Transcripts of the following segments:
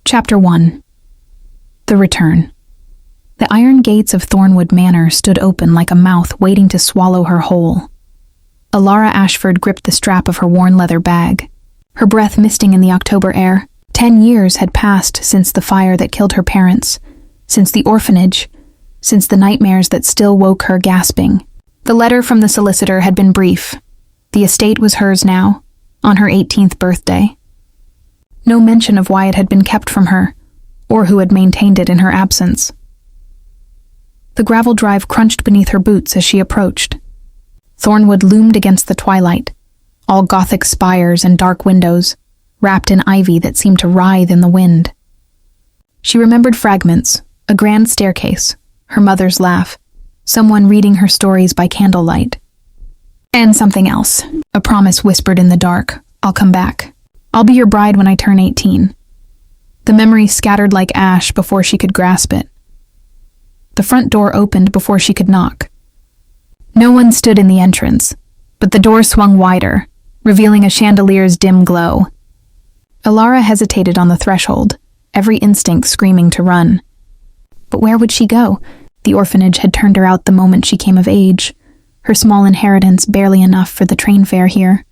Chapter 1. The Return. The iron gates of Thornwood Manor stood open like a mouth waiting to swallow her whole. Alara Ashford gripped the strap of her worn leather bag, her breath misting in the October air. 10 years had passed since the fire that killed her parents, since the orphanage, since the nightmares that still woke her gasping. The letter from the solicitor had been brief. The estate was hers now, on her 18th birthday. No mention of why it had been kept from her, or who had maintained it in her absence. The gravel drive crunched beneath her boots as she approached. Thornwood loomed against the twilight, all Gothic spires and dark windows, wrapped in ivy that seemed to writhe in the wind. She remembered fragments, a grand staircase, her mother's laugh, someone reading her stories by candlelight. And something else, a promise whispered in the dark, "I'll come back. I'll be your bride when I turn 18. The memory scattered like ash before she could grasp it. The front door opened before she could knock. No one stood in the entrance, but the door swung wider, revealing a chandelier's dim glow. Alara hesitated on the threshold, every instinct screaming to run. But where would she go? The orphanage had turned her out the moment she came of age, her small inheritance barely enough for the train fare here.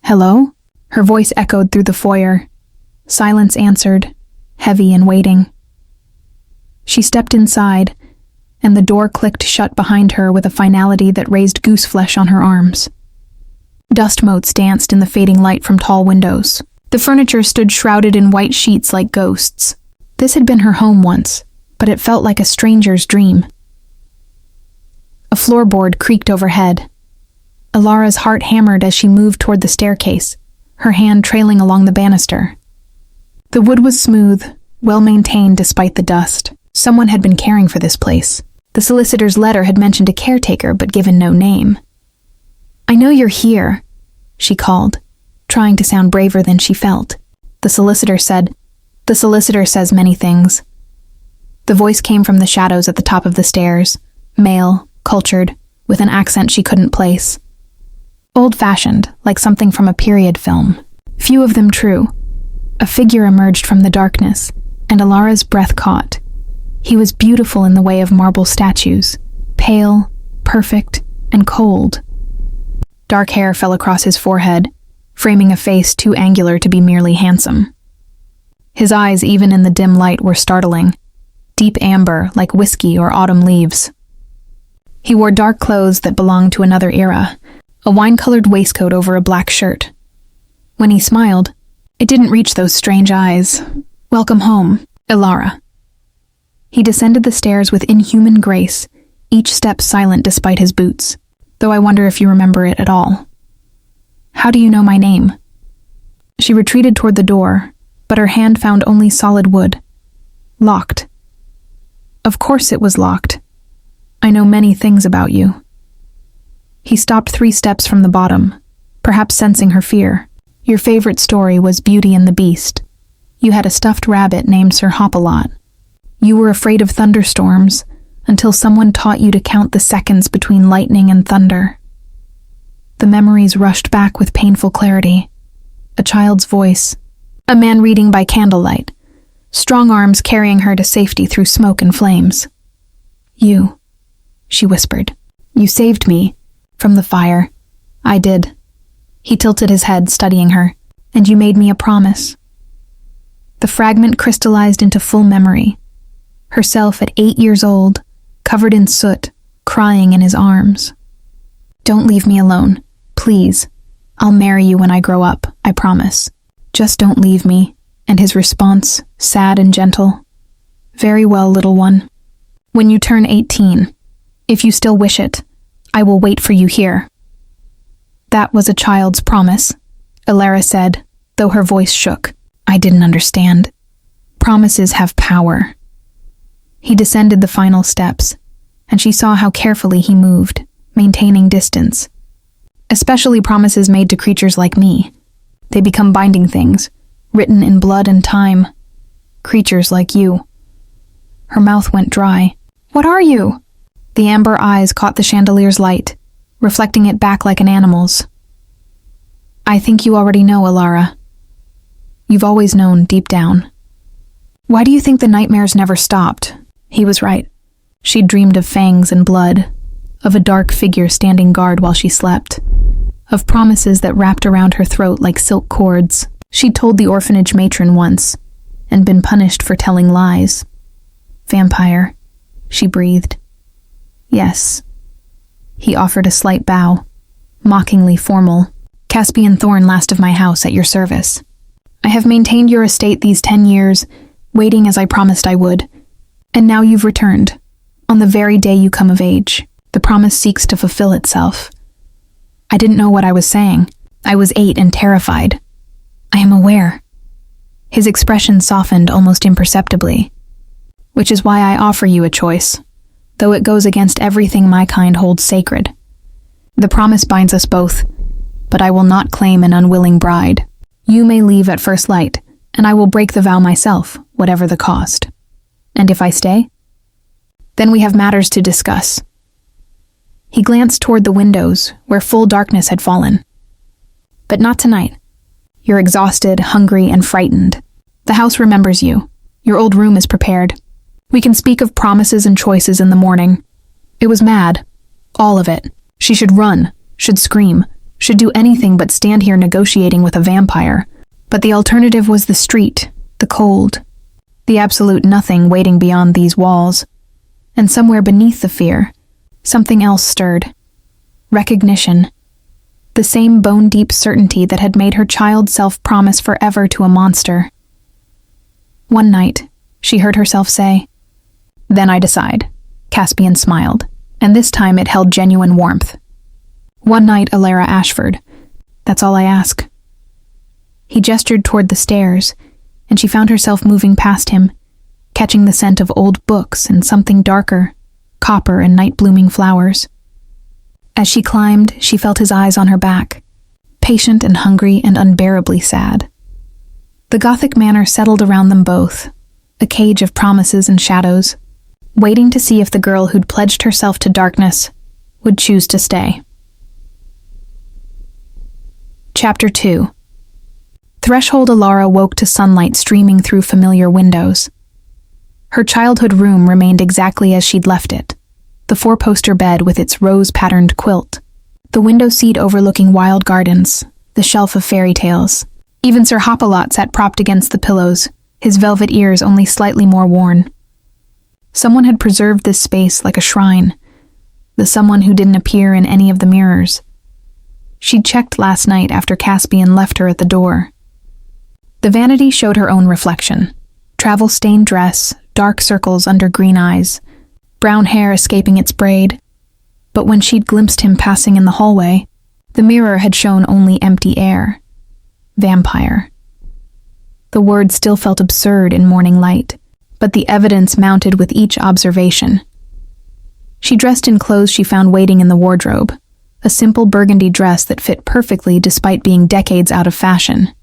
"Hello?" Her voice echoed through the foyer. Silence answered, heavy and waiting. She stepped inside, and the door clicked shut behind her with a finality that raised gooseflesh on her arms. Dust motes danced in the fading light from tall windows. The furniture stood shrouded in white sheets like ghosts. This had been her home once, but it felt like a stranger's dream. A floorboard creaked overhead. Alara's heart hammered as she moved toward the staircase, her hand trailing along the banister. The wood was smooth, well-maintained despite the dust. Someone had been caring for this place. The solicitor's letter had mentioned a caretaker but given no name. "I know you're here," she called, trying to sound braver than she felt. The solicitor says many things. The voice came from the shadows at the top of the stairs, male, cultured, with an accent she couldn't place. Old-fashioned, like something from a period film. Few of them true. A figure emerged from the darkness, and Alara's breath caught. He was beautiful in the way of marble statues, pale, perfect, and cold. Dark hair fell across his forehead, framing a face too angular to be merely handsome. His eyes, even in the dim light, were startling, deep amber like whiskey or autumn leaves. He wore dark clothes that belonged to another era, a wine-colored waistcoat over a black shirt. When he smiled, it didn't reach those strange eyes. "Welcome home, Alara." He descended the stairs with inhuman grace, each step silent despite his boots, though I wonder if you remember it at all. "How do you know my name?" She retreated toward the door, but her hand found only solid wood. Locked. Of course it was locked. "I know many things about you." He stopped 3 steps from the bottom, perhaps sensing her fear. "Your favorite story was Beauty and the Beast. You had a stuffed rabbit named Sir Hop-a-Lot. You were afraid of thunderstorms until someone taught you to count the seconds between lightning and thunder." The memories rushed back with painful clarity. A child's voice, a man reading by candlelight, strong arms carrying her to safety through smoke and flames. "You," she whispered. "You saved me from the fire." "I did." He tilted his head, studying her. "And you made me a promise." The fragment crystallized into full memory. Herself at 8 years old, covered in soot, crying in his arms. "Don't leave me alone, please. I'll marry you when I grow up, I promise. Just don't leave me." And his response, sad and gentle, "Very well, little one. When you turn 18, if you still wish it, I will wait for you here." That was a child's promise, Alara said, though her voice shook. I didn't understand. Promises have power. He descended the final steps, and she saw how carefully he moved, maintaining distance. Especially promises made to creatures like me. They become binding things, written in blood and time. Creatures like you. Her mouth went dry. "What are you?" The amber eyes caught the chandelier's light, reflecting it back like an animal's. "I think you already know, Alara. You've always known deep down. Why do you think the nightmares never stopped? He was right. She'd dreamed of fangs and blood, of a dark figure standing guard while she slept, of promises that wrapped around her throat like silk cords. She'd told the orphanage matron once, and been punished for telling lies. Vampire, she breathed. Yes. He offered a slight bow, mockingly formal. Caspian Thorn, last of my house, at your service. I have maintained your estate these 10 years, waiting as I promised I would. And now you've returned, on the very day you come of age. The promise seeks to fulfill itself. I didn't know what I was saying. I was 8 and terrified. I am aware. His expression softened almost imperceptibly. Which is why I offer you a choice, though it goes against everything my kind holds sacred. The promise binds us both, but I will not claim an unwilling bride. You may leave at first light, and I will break the vow myself, whatever the cost. And if I stay? Then we have matters to discuss. He glanced toward the windows, where full darkness had fallen. But not tonight. You're exhausted, hungry, and frightened. The house remembers you. Your old room is prepared. We can speak of promises and choices in the morning. It was mad. All of it. She should run, should scream, should do anything but stand here negotiating with a vampire. But the alternative was the street, the cold, the absolute nothing waiting beyond these walls. And somewhere beneath the fear, something else stirred. Recognition. The same bone-deep certainty that had made her child self promise forever to a monster. One night, she heard herself say, "Then I decide." Caspian smiled, and this time it held genuine warmth. One night, Alara Ashford. That's all I ask. He gestured toward the stairs, and she found herself moving past him, catching the scent of old books and something darker, copper and night-blooming flowers. As she climbed, she felt his eyes on her back, patient and hungry and unbearably sad. The Gothic manor settled around them both, a cage of promises and shadows, waiting to see if the girl who'd pledged herself to darkness would choose to stay. Chapter 2. Threshold Alara woke to sunlight streaming through familiar windows. Her childhood room remained exactly as she'd left it. The 4-poster bed with its rose-patterned quilt, the window seat overlooking wild gardens, the shelf of fairy tales. Even Sir Hopalot sat propped against the pillows, his velvet ears only slightly more worn. Someone had preserved this space like a shrine, the someone who didn't appear in any of the mirrors. She'd checked last night after Caspian left her at the door. The vanity showed her own reflection. Travel-stained dress, dark circles under green eyes, brown hair escaping its braid. But when she'd glimpsed him passing in the hallway, the mirror had shown only empty air. Vampire. The word still felt absurd in morning light, but the evidence mounted with each observation. She dressed in clothes she found waiting in the wardrobe, a simple burgundy dress that fit perfectly despite being decades out of fashion.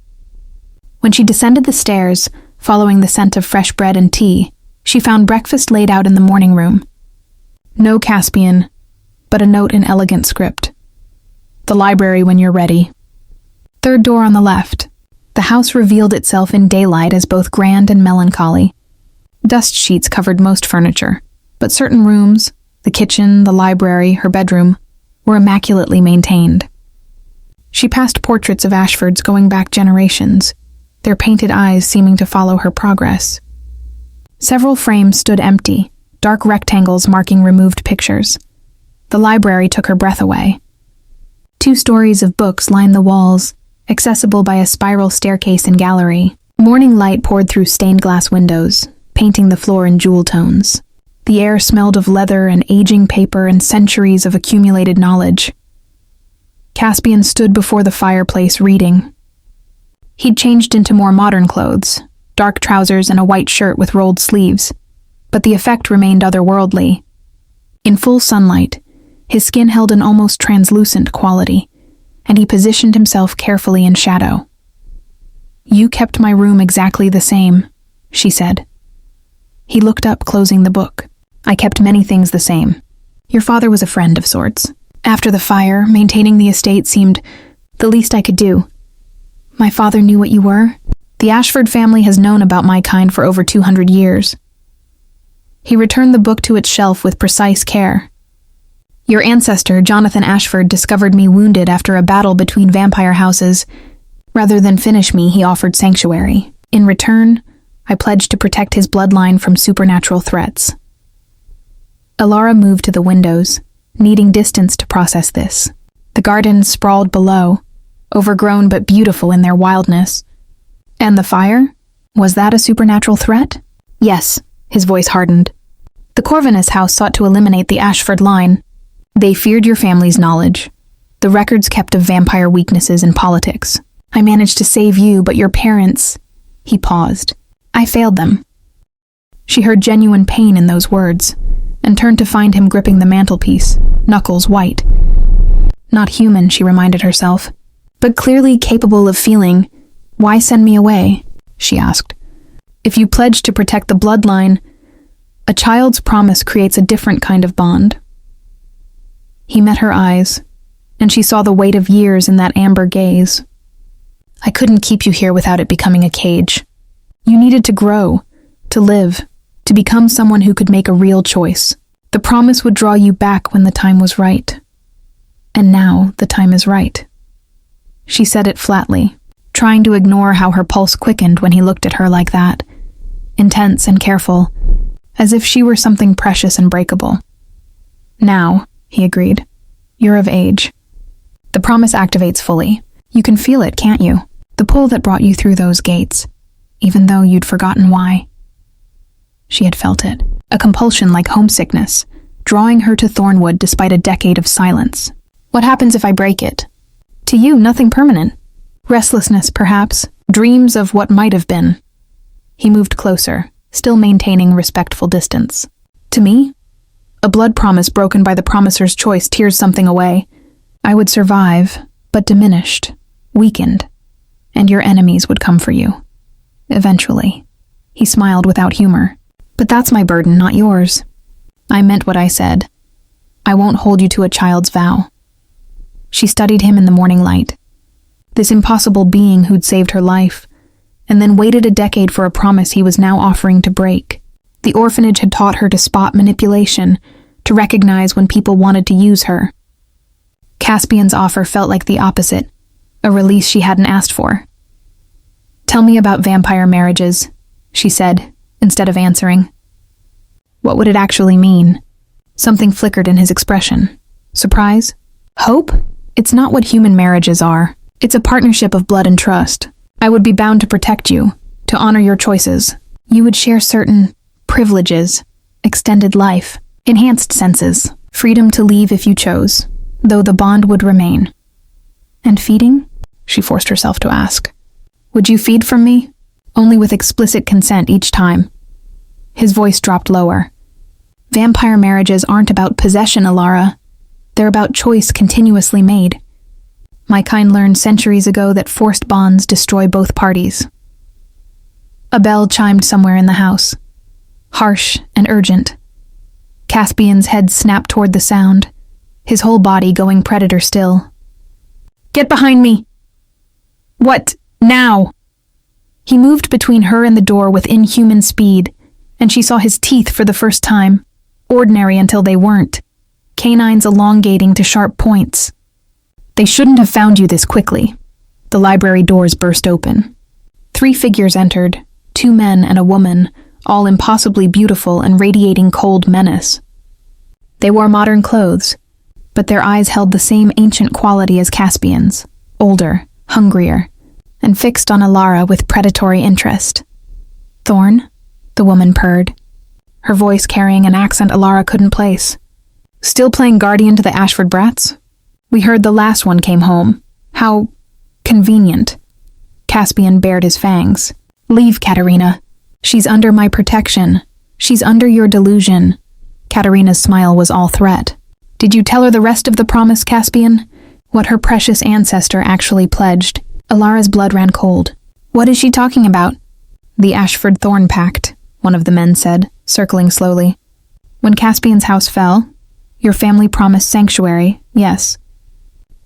When she descended the stairs, following the scent of fresh bread and tea, she found breakfast laid out in the morning room. No Caspian, but a note in elegant script. "The library when you're ready." Third door on the left. The house revealed itself in daylight as both grand and melancholy. Dust sheets covered most furniture, but certain rooms, the kitchen, the library, her bedroom, were immaculately maintained. She passed portraits of Ashfords going back generations, their painted eyes seeming to follow her progress. Several frames stood empty, dark rectangles marking removed pictures. The library took her breath away. 2 stories of books lined the walls, accessible by a spiral staircase and gallery. Morning light poured through stained glass windows, painting the floor in jewel tones. The air smelled of leather and aging paper and centuries of accumulated knowledge. Caspian stood before the fireplace reading. He'd changed into more modern clothes, dark trousers and a white shirt with rolled sleeves, but the effect remained otherworldly. In full sunlight, his skin held an almost translucent quality, and he positioned himself carefully in shadow. "You kept my room exactly the same," she said. He looked up, closing the book. "I kept many things the same. Your father was a friend of sorts. After the fire, maintaining the estate seemed the least I could do. My father knew what you were, The Ashford family has known about my kind for over 200 years. He returned the book to its shelf with precise care. Your ancestor, Jonathan Ashford, discovered me wounded after a battle between vampire houses. Rather than finish me, he offered sanctuary. In return, I pledged to protect his bloodline from supernatural threats. Alara moved to the windows, needing distance to process this. The gardens sprawled below, overgrown but beautiful in their wildness. And the fire? Was that a supernatural threat? Yes, his voice hardened. The Corvinus house sought to eliminate the Ashford line. They feared your family's knowledge. The records kept of vampire weaknesses in politics. I managed to save you, but your parents... He paused. I failed them. She heard genuine pain in those words, and turned to find him gripping the mantelpiece, knuckles white. Not human, she reminded herself, but clearly capable of feeling. Why send me away? She asked. If you pledge to protect the bloodline, a child's promise creates a different kind of bond. He met her eyes, and she saw the weight of years in that amber gaze. I couldn't keep you here without it becoming a cage. You needed to grow, to live, to become someone who could make a real choice. The promise would draw you back when the time was right. And now the time is right. She said it flatly, trying to ignore how her pulse quickened when he looked at her like that, intense and careful, as if she were something precious and breakable. Now, he agreed, you're of age. The promise activates fully. You can feel it, can't you? The pull that brought you through those gates, even though you'd forgotten why. She had felt it, a compulsion like homesickness, drawing her to Thornwood despite a decade of silence. What happens if I break it? To you, nothing permanent. Restlessness, perhaps, dreams of what might have been. He moved closer, still maintaining respectful distance. To me, a blood promise broken by the promiser's choice tears something away. I would survive, but diminished, weakened, and your enemies would come for you. Eventually. He smiled without humor. But that's my burden, not yours. I meant what I said. I won't hold you to a child's vow. She studied him in the morning light. This impossible being who'd saved her life, and then waited a decade for a promise he was now offering to break. The orphanage had taught her to spot manipulation, to recognize when people wanted to use her. Caspian's offer felt like the opposite, a release she hadn't asked for. Tell me about vampire marriages, she said, instead of answering. What would it actually mean? Something flickered in his expression. Surprise? Hope? It's not what human marriages are. It's a partnership of blood and trust. I would be bound to protect you, to honor your choices. You would share certain privileges, extended life, enhanced senses, freedom to leave if you chose, though the bond would remain. And feeding? She forced herself to ask. Would you feed from me? Only with explicit consent each time. His voice dropped lower. Vampire marriages aren't about possession, Alara. They're about choice continuously made. My kind learned centuries ago that forced bonds destroy both parties. A bell chimed somewhere in the house, harsh and urgent. Caspian's head snapped toward the sound, his whole body going predator still. Get behind me! What? Now! He moved between her and the door with inhuman speed, and she saw his teeth for the first time, ordinary until they weren't, canines elongating to sharp points. They shouldn't have found you this quickly. The library doors burst open. 3 figures entered, 2 men and a woman, all impossibly beautiful and radiating cold menace. They wore modern clothes, but their eyes held the same ancient quality as Caspian's, older, hungrier, and fixed on Alara with predatory interest. Thorn? The woman purred, her voice carrying an accent Alara couldn't place. Still playing guardian to the Ashford brats? We heard the last one came home. How convenient. Caspian bared his fangs. Leave, Katerina. She's under my protection. She's under your delusion. Katerina's smile was all threat. Did you tell her the rest of the promise, Caspian? What her precious ancestor actually pledged? Alara's blood ran cold. What is she talking about? The Ashford Thorn Pact, one of the men said, circling slowly. When Caspian's house fell, your family promised sanctuary, yes,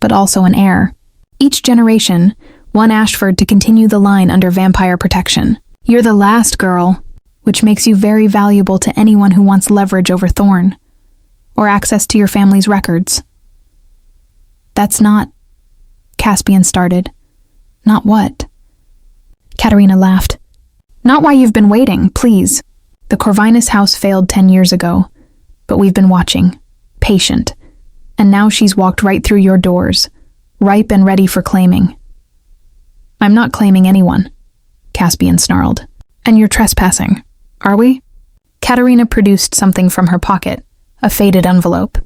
but also an heir. Each generation, one Ashford to continue the line under vampire protection. You're the last girl, which makes you very valuable to anyone who wants leverage over Thorn, or access to your family's records. That's not... Caspian started. Not what? Katerina laughed. Not why you've been waiting, please. The Corvinus house failed 10 years ago, but we've been watching, patient, and now she's walked right through your doors, ripe and ready for claiming. I'm not claiming anyone, Caspian snarled. And you're trespassing, are we? Katerina produced something from her pocket, a faded envelope.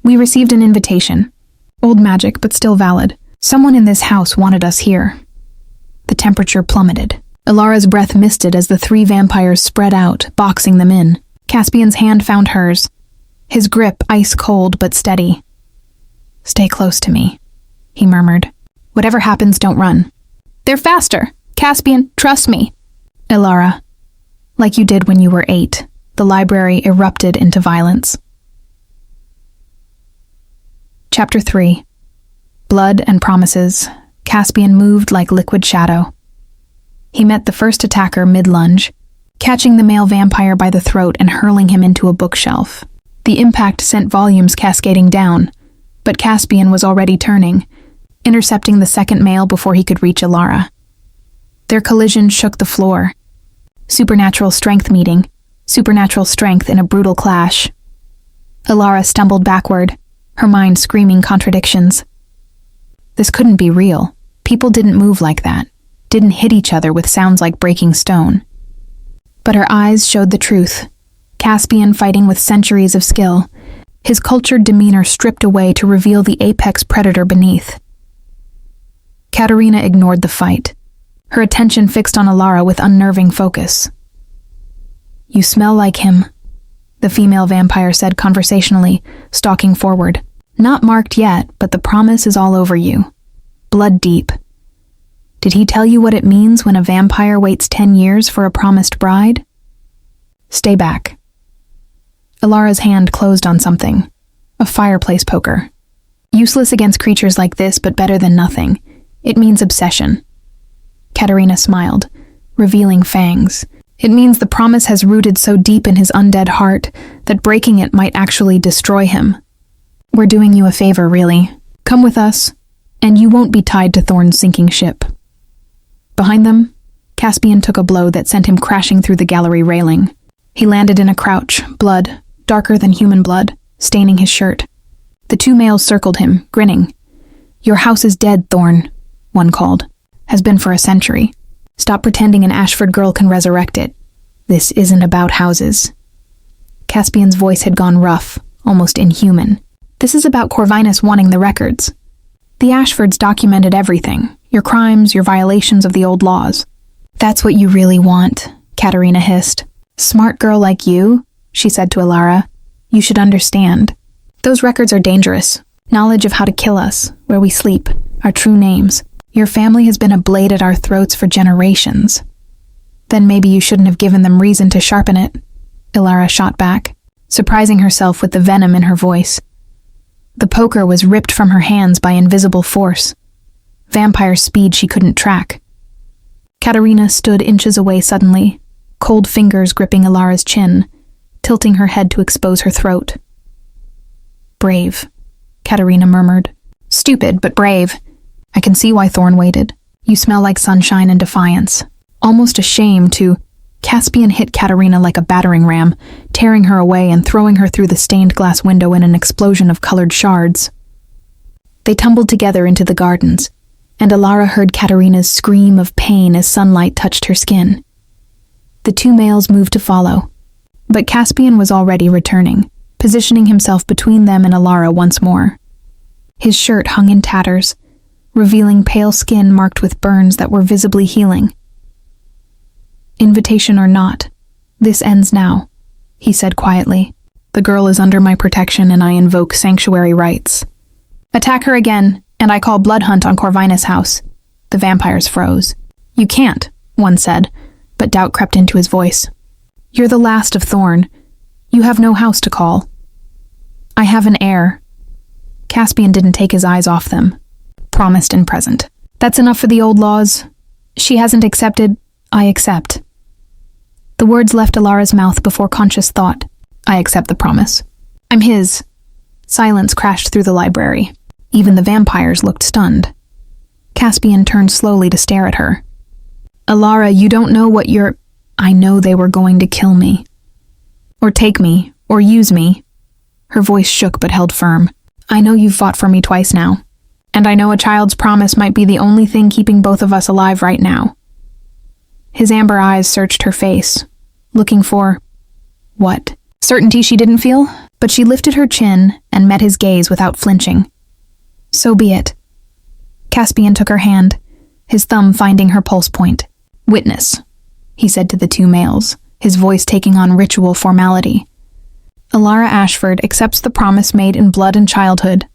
We received an invitation. Old magic, but still valid. Someone in this house wanted us here. The temperature plummeted. Ilara's breath misted as the 3 vampires spread out, boxing them in. Caspian's hand found hers, his grip ice cold but steady. Stay close to me, he murmured. Whatever happens, don't run. They're faster. Caspian, trust me. Ilara, like you did when you were 8, the library erupted into violence. Chapter 3. Blood and Promises. Caspian moved like liquid shadow. He met the first attacker mid-lunge, catching the male vampire by the throat and hurling him into a bookshelf. The impact sent volumes cascading down, but Caspian was already turning, intercepting the second male before he could reach Ilara. Their collision shook the floor. Supernatural strength meeting, supernatural strength in a brutal clash. Ilara stumbled backward, her mind screaming contradictions. This couldn't be real. People didn't move like that, didn't hit each other with sounds like breaking stone. But her eyes showed the truth. Caspian fighting with centuries of skill, his cultured demeanor stripped away to reveal the apex predator beneath. Katerina ignored the fight, her attention fixed on Ilara with unnerving focus. You smell like him, the female vampire said conversationally, stalking forward. Not marked yet, but the promise is all over you. Blood deep. Did he tell you what it means when a vampire waits 10 years for a promised bride? Stay back. Ilara's hand closed on something. A fireplace poker. Useless against creatures like this, but better than nothing. It means obsession. Katerina smiled, revealing fangs. It means the promise has rooted so deep in his undead heart that breaking it might actually destroy him. We're doing you a favor, really. Come with us, and you won't be tied to Thorn's sinking ship. Behind them, Caspian took a blow that sent him crashing through the gallery railing. He landed in a crouch, blood, darker than human blood, staining his shirt. The 2 males circled him, grinning. Your house is dead, Thorn, one called. Has been for a century. Stop pretending an Ashford girl can resurrect it. This isn't about houses. Caspian's voice had gone rough, almost inhuman. This is about Corvinus wanting the records. The Ashfords documented everything, your crimes, your violations of the old laws. That's what you really want, Katerina hissed. Smart girl like you, she said to Ilara. You should understand. Those records are dangerous. Knowledge of how to kill us, where we sleep, our true names. Your family has been a blade at our throats for generations. Then maybe you shouldn't have given them reason to sharpen it, Ilara shot back, surprising herself with the venom in her voice. The poker was ripped from her hands by invisible force. Vampire speed she couldn't track. Katerina stood inches away suddenly, cold fingers gripping Ilara's chin, tilting her head to expose her throat. Brave, Katerina murmured. Stupid, but brave. I can see why Thorn waited. You smell like sunshine and defiance. Almost ashamed to... Caspian hit Katerina like a battering ram, tearing her away and throwing her through the stained glass window in an explosion of colored shards. They tumbled together into the gardens, and Ilara heard Katerina's scream of pain as sunlight touched her skin. The 2 males moved to follow, but Caspian was already returning, positioning himself between them and Ilara once more. His shirt hung in tatters, revealing pale skin marked with burns that were visibly healing. Invitation or not, this ends now, he said quietly. The girl is under my protection and I invoke sanctuary rights. Attack her again, and I call blood hunt on Corvinus house. The vampires froze. You can't, one said, but doubt crept into his voice. You're the last of Thorn. You have no house to call. I have an heir. Caspian didn't take his eyes off them. Promised and present. That's enough for the old laws. She hasn't accepted. I accept. The words left Alara's mouth before conscious thought. I accept the promise. I'm his. Silence crashed through the library. Even the vampires looked stunned. Caspian turned slowly to stare at her. Alara, you don't know what you're... I know they were going to kill me. Or take me, or use me. Her voice shook but held firm. I know you've fought for me twice now. And I know a child's promise might be the only thing keeping both of us alive right now. His amber eyes searched her face, looking for... what? Certainty she didn't feel, but she lifted her chin and met his gaze without flinching. So be it. Caspian took her hand, his thumb finding her pulse point. Witness, he said to the two males, his voice taking on ritual formality. Alara Ashford accepts the promise made in blood and childhood.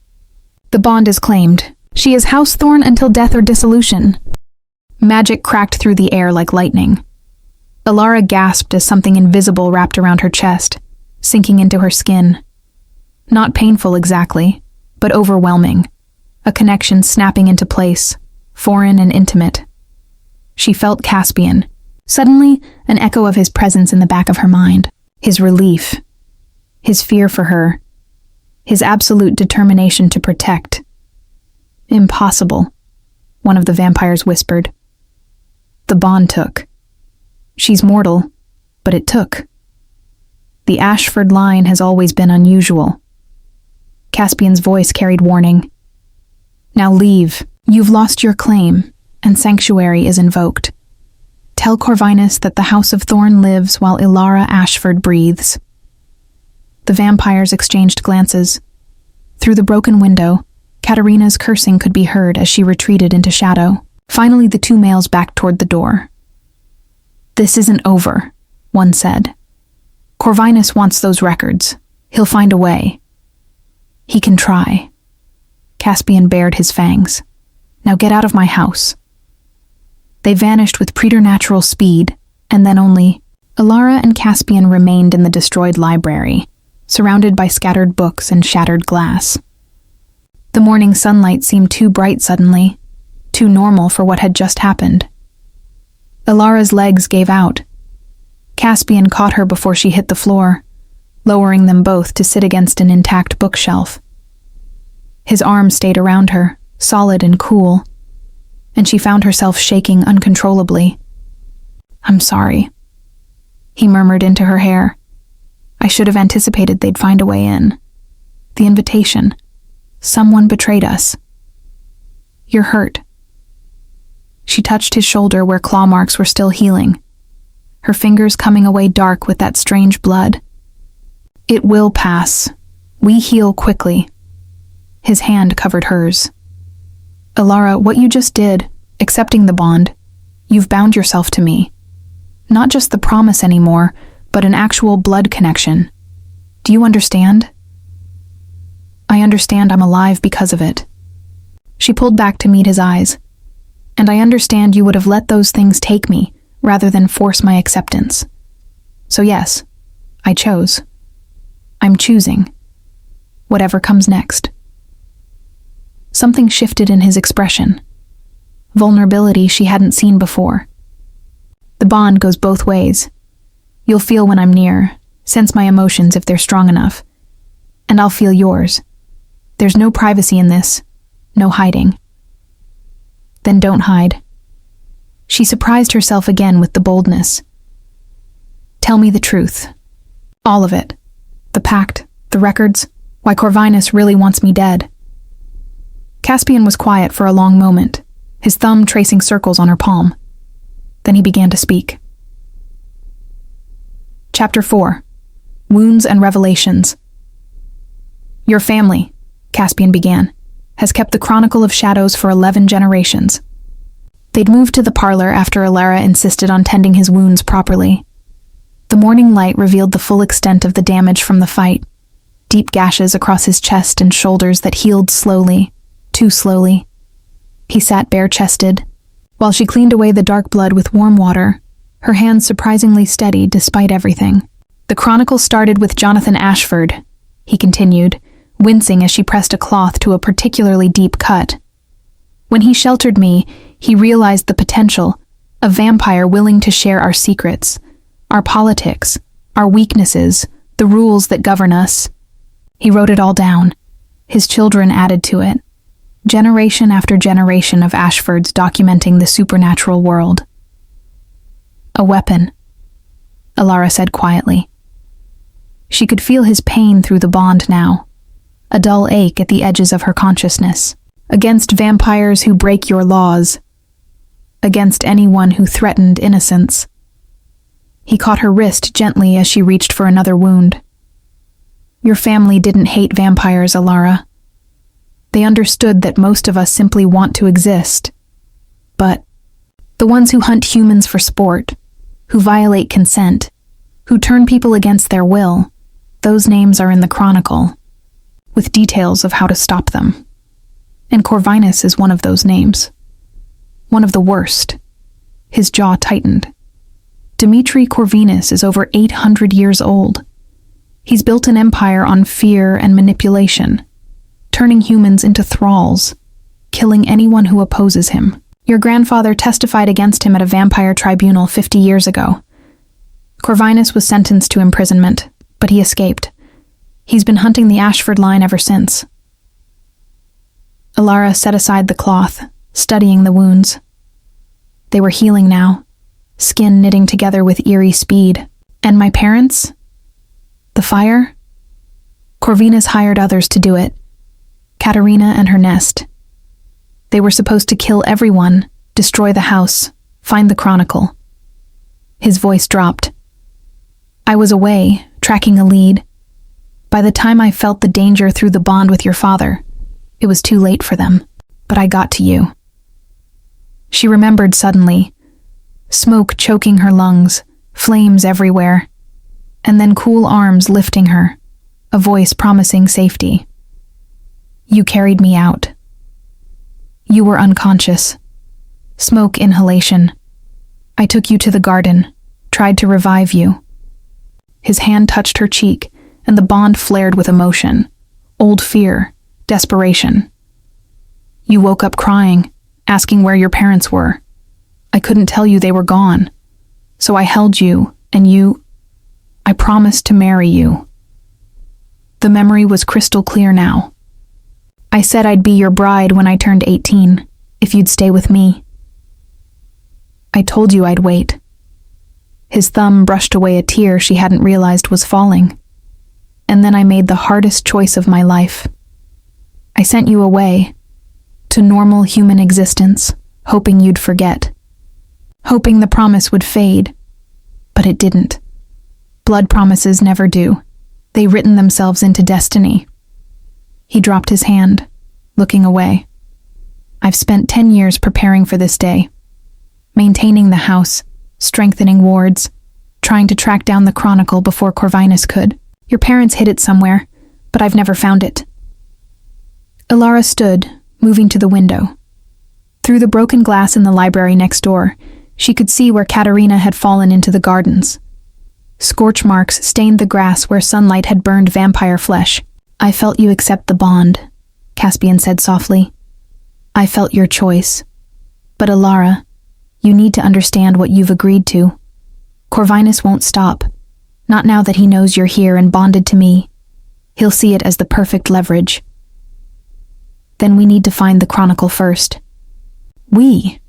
The bond is claimed. She is Housethorn until death or dissolution. Magic cracked through the air like lightning. Alara gasped as something invisible wrapped around her chest, sinking into her skin. Not painful exactly, but overwhelming. A connection snapping into place, foreign and intimate. She felt Caspian. Suddenly, an echo of his presence in the back of her mind. His relief. His fear for her. His absolute determination to protect. Impossible, one of the vampires whispered. The bond took. She's mortal, but it took. The Ashford line has always been unusual. Caspian's voice carried warning. Now leave. You've lost your claim, and sanctuary is invoked. Tell Corvinus that the House of Thorn lives while Alara Ashford breathes. The vampires exchanged glances. Through the broken window, Katerina's cursing could be heard as she retreated into shadow. Finally, the two males backed toward the door. This isn't over, one said. Corvinus wants those records. He'll find a way. He can try. Caspian bared his fangs. Now get out of my house. They vanished with preternatural speed, and then only Alara and Caspian remained in the destroyed library, surrounded by scattered books and shattered glass. The morning sunlight seemed too bright suddenly, too normal for what had just happened. Alara's legs gave out. Caspian caught her before she hit the floor, lowering them both to sit against an intact bookshelf. His arm stayed around her, solid and cool, and she found herself shaking uncontrollably. I'm sorry, he murmured into her hair. I should have anticipated they'd find a way in. The invitation. Someone betrayed us. You're hurt. She touched his shoulder where claw marks were still healing, her fingers coming away dark with that strange blood. It will pass. We heal quickly. His hand covered hers. Alara, what you just did, accepting the bond, you've bound yourself to me. Not just the promise anymore, but an actual blood connection. Do you understand? I understand I'm alive because of it. She pulled back to meet his eyes. And I understand you would have let those things take me, rather than force my acceptance. So yes, I chose. I'm choosing. Whatever comes next. Something shifted in his expression. Vulnerability she hadn't seen before. The bond goes both ways. You'll feel when I'm near, sense my emotions if they're strong enough. And I'll feel yours. There's no privacy in this, no hiding. Then don't hide. She surprised herself again with the boldness. Tell me the truth. All of it. The pact, the records, why Corvinus really wants me dead. Caspian was quiet for a long moment, his thumb tracing circles on her palm. Then he began to speak. Chapter 4. Wounds and Revelations. Your family, Caspian began, has kept the Chronicle of Shadows for 11 generations. They'd moved to the parlor after Alara insisted on tending his wounds properly. The morning light revealed the full extent of the damage from the fight, deep gashes across his chest and shoulders that healed slowly, too slowly. He sat bare-chested, while she cleaned away the dark blood with warm water, her hands surprisingly steady despite everything. The chronicle started with Jonathan Ashford, he continued, wincing as she pressed a cloth to a particularly deep cut. When he sheltered me, he realized the potential, a vampire willing to share our secrets, our politics, our weaknesses, the rules that govern us. He wrote it all down. His children added to it. Generation after generation of Ashfords documenting the supernatural world. A weapon, Alara said quietly. She could feel his pain through the bond now, a dull ache at the edges of her consciousness. Against vampires who break your laws. Against anyone who threatened innocence. He caught her wrist gently as she reached for another wound. Your family didn't hate vampires, Alara. They understood that most of us simply want to exist. But the ones who hunt humans for sport, who violate consent, who turn people against their will, those names are in the Chronicle, with details of how to stop them. And Corvinus is one of those names. One of the worst. His jaw tightened. Dmitri Corvinus is over 800 years old. He's built an empire on fear and manipulation, turning humans into thralls, killing anyone who opposes him. Your grandfather testified against him at a vampire tribunal 50 years ago. Corvinus was sentenced to imprisonment, but he escaped. He's been hunting the Ashford line ever since. Alara set aside the cloth, studying the wounds. They were healing now, skin knitting together with eerie speed. And my parents? The fire? Corvinus hired others to do it. Katerina and her nest. They were supposed to kill everyone, destroy the house, find the Chronicle. His voice dropped. I was away, tracking a lead. By the time I felt the danger through the bond with your father, it was too late for them, but I got to you. She remembered suddenly, smoke choking her lungs, flames everywhere, and then cool arms lifting her, a voice promising safety. You carried me out. You were unconscious. Smoke inhalation. I took you to the garden, tried to revive you. His hand touched her cheek, and the bond flared with emotion, old fear, desperation. You woke up crying, asking where your parents were. I couldn't tell you they were gone. So I held you, and I promised to marry you. The memory was crystal clear now. I said I'd be your bride when I turned 18, if you'd stay with me. I told you I'd wait. His thumb brushed away a tear she hadn't realized was falling. And then I made the hardest choice of my life. I sent you away, to normal human existence, hoping you'd forget. Hoping the promise would fade, but it didn't. Blood promises never do. They written themselves into destiny. He dropped his hand, looking away. I've spent 10 years preparing for this day, maintaining the house, strengthening wards, trying to track down the Chronicle before Corvinus could. Your parents hid it somewhere, but I've never found it. Alara stood, moving to the window. Through the broken glass in the library next door, she could see where Katerina had fallen into the gardens. Scorch marks stained the grass where sunlight had burned vampire flesh. I felt you accept the bond, Caspian said softly. I felt your choice. But Alara, you need to understand what you've agreed to. Corvinus won't stop. Not now that he knows you're here and bonded to me. He'll see it as the perfect leverage. Then we need to find the Chronicle first. We?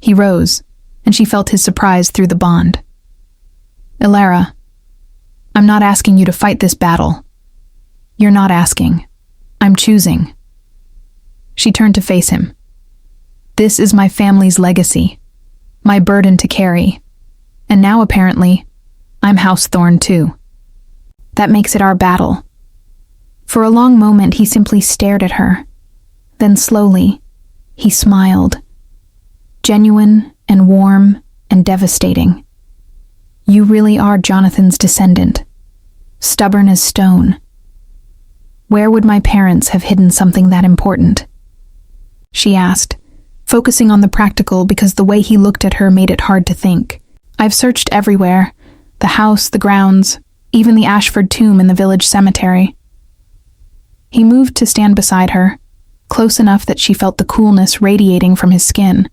He rose, and she felt his surprise through the bond. Alara, I'm not asking you to fight this battle. You're not asking. I'm choosing. She turned to face him. This is my family's legacy, my burden to carry. And now, apparently, I'm House Thorn too. That makes it our battle. For a long moment, he simply stared at her. Then slowly, he smiled. Genuine and warm and devastating. You really are Jonathan's descendant. Stubborn as stone. Where would my parents have hidden something that important? She asked, focusing on the practical because the way he looked at her made it hard to think. I've searched everywhere. The house, the grounds, even the Ashford tomb in the village cemetery. He moved to stand beside her, close enough that she felt the coolness radiating from his skin.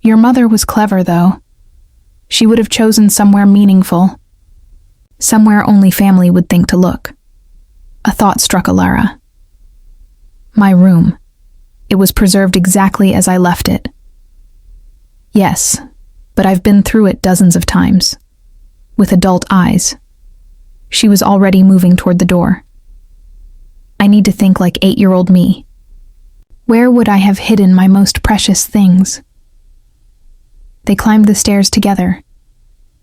Your mother was clever, though. She would have chosen somewhere meaningful, somewhere only family would think to look. A thought struck Alara. My room. It was preserved exactly as I left it. Yes, but I've been through it dozens of times. With adult eyes. She was already moving toward the door. I need to think like 8-year-old me. Where would I have hidden my most precious things? They climbed the stairs together,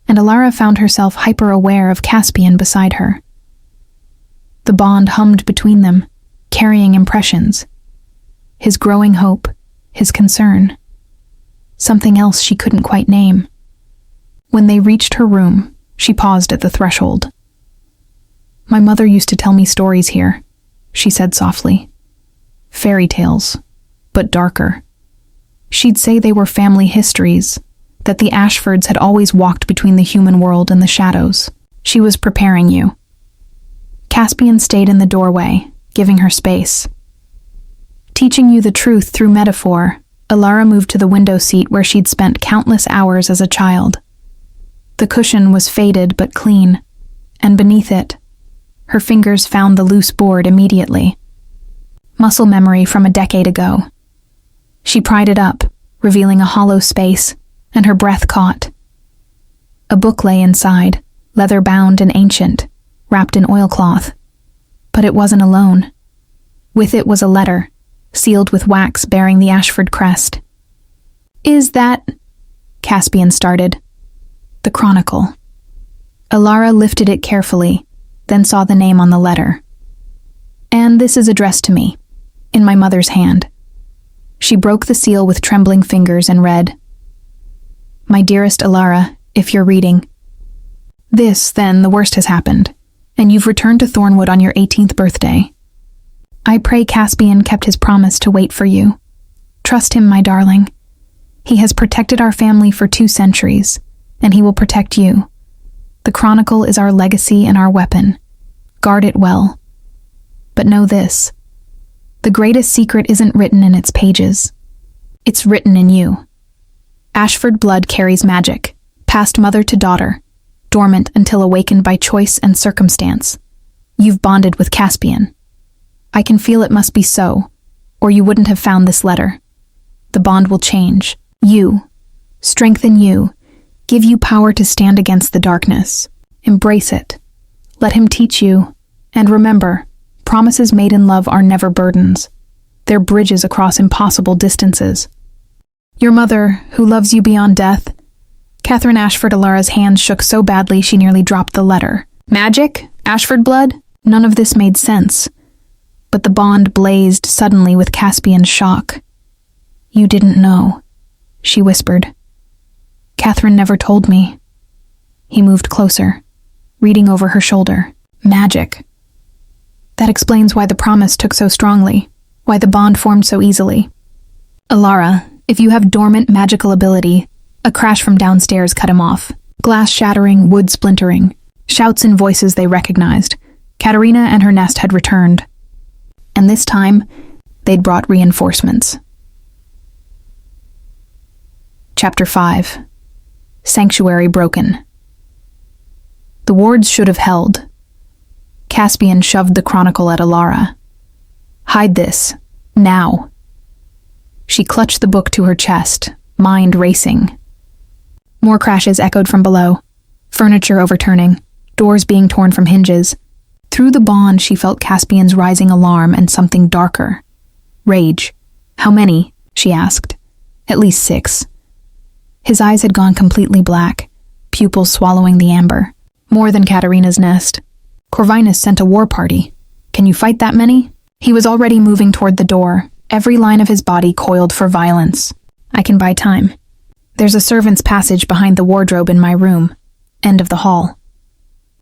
and Alara found herself hyper-aware of Caspian beside her. The bond hummed between them, carrying impressions. His growing hope, his concern. Something else she couldn't quite name. When they reached her room, she paused at the threshold. My mother used to tell me stories here, she said softly. Fairy tales, but darker. She'd say they were family histories, that the Ashfords had always walked between the human world and the shadows. She was preparing you. Caspian stayed in the doorway, giving her space. Teaching you the truth through metaphor, Alara moved to the window seat where she'd spent countless hours as a child. The cushion was faded but clean, and beneath it, her fingers found the loose board immediately. Muscle memory from a decade ago. She pried it up, revealing a hollow space, and her breath caught. A book lay inside, leather-bound and ancient, wrapped in oilcloth. But it wasn't alone. With it was a letter, sealed with wax bearing the Ashford crest. Is that... Caspian started. The Chronicle. Alara lifted it carefully, then saw the name on the letter. And this is addressed to me, in my mother's hand. She broke the seal with trembling fingers and read, My dearest Alara, if you're reading. This, then, the worst has happened, and you've returned to Thornwood on your 18th birthday. I pray Caspian kept his promise to wait for you. Trust him, my darling. He has protected our family for 2 centuries, and he will protect you. The Chronicle is our legacy and our weapon. Guard it well. But know this. The greatest secret isn't written in its pages. It's written in you. Ashford blood carries magic, passed mother to daughter, dormant until awakened by choice and circumstance. You've bonded with Caspian. I can feel it must be so, or you wouldn't have found this letter. The bond will change. You. Strengthen you. Give you power to stand against the darkness. Embrace it. Let him teach you. And remember, promises made in love are never burdens. They're bridges across impossible distances. Your mother, who loves you beyond death. Catherine Ashford. Alara's hands shook so badly she nearly dropped the letter. Magic? Ashford blood? None of this made sense. But the bond blazed suddenly with Caspian's shock. You didn't know, she whispered. Catherine never told me. He moved closer, reading over her shoulder. Magic. That explains why the promise took so strongly, why the bond formed so easily. Alara, if you have dormant magical ability, a crash from downstairs cut him off. Glass shattering, wood splintering, shouts and voices they recognized. Katerina and her nest had returned. And this time, they'd brought reinforcements. Chapter 5. Sanctuary broken. The wards should have held. Caspian shoved the Chronicle at Alara. Hide this. Now. She clutched the book to her chest, mind racing. More crashes echoed from below. Furniture overturning, doors being torn from hinges. Through the bond she felt Caspian's rising alarm and something darker. Rage. How many? She asked. At least 6. His eyes had gone completely black, pupils swallowing the amber. More than Katerina's nest. Corvinus sent a war party. Can you fight that many? He was already moving toward the door, every line of his body coiled for violence. I can buy time. There's a servant's passage behind the wardrobe in my room, end of the hall.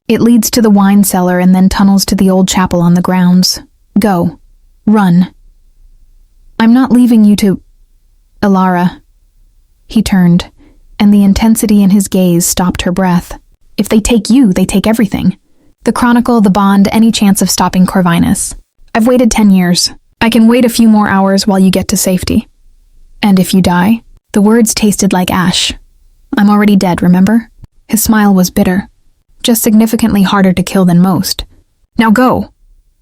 It leads to the wine cellar and then tunnels to the old chapel on the grounds. Go. Run. I'm not leaving you to... Alara. He turned, and the intensity in his gaze stopped her breath. If they take you, they take everything. The Chronicle, the bond, any chance of stopping Corvinus. I've waited 10 years. I can wait a few more hours while you get to safety. And if you die? The words tasted like ash. I'm already dead, remember? His smile was bitter, just significantly harder to kill than most. Now go!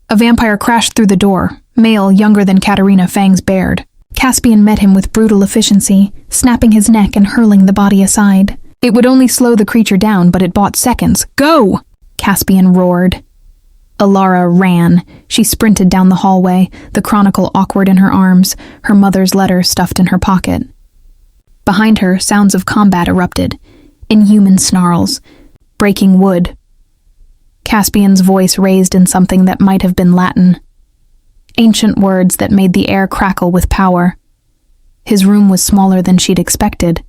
A vampire crashed through the door, male younger than Katerina, fangs bared. Caspian met him with brutal efficiency, snapping his neck and hurling the body aside. It would only slow the creature down, but it bought seconds. Go! Caspian roared. Alara ran. She sprinted down the hallway, the chronicle awkward in her arms, her mother's letter stuffed in her pocket. Behind her, sounds of combat erupted. Inhuman snarls. Breaking wood. Caspian's voice raised in something that might have been Latin. Ancient words that made the air crackle with power. His room was smaller than she'd expected,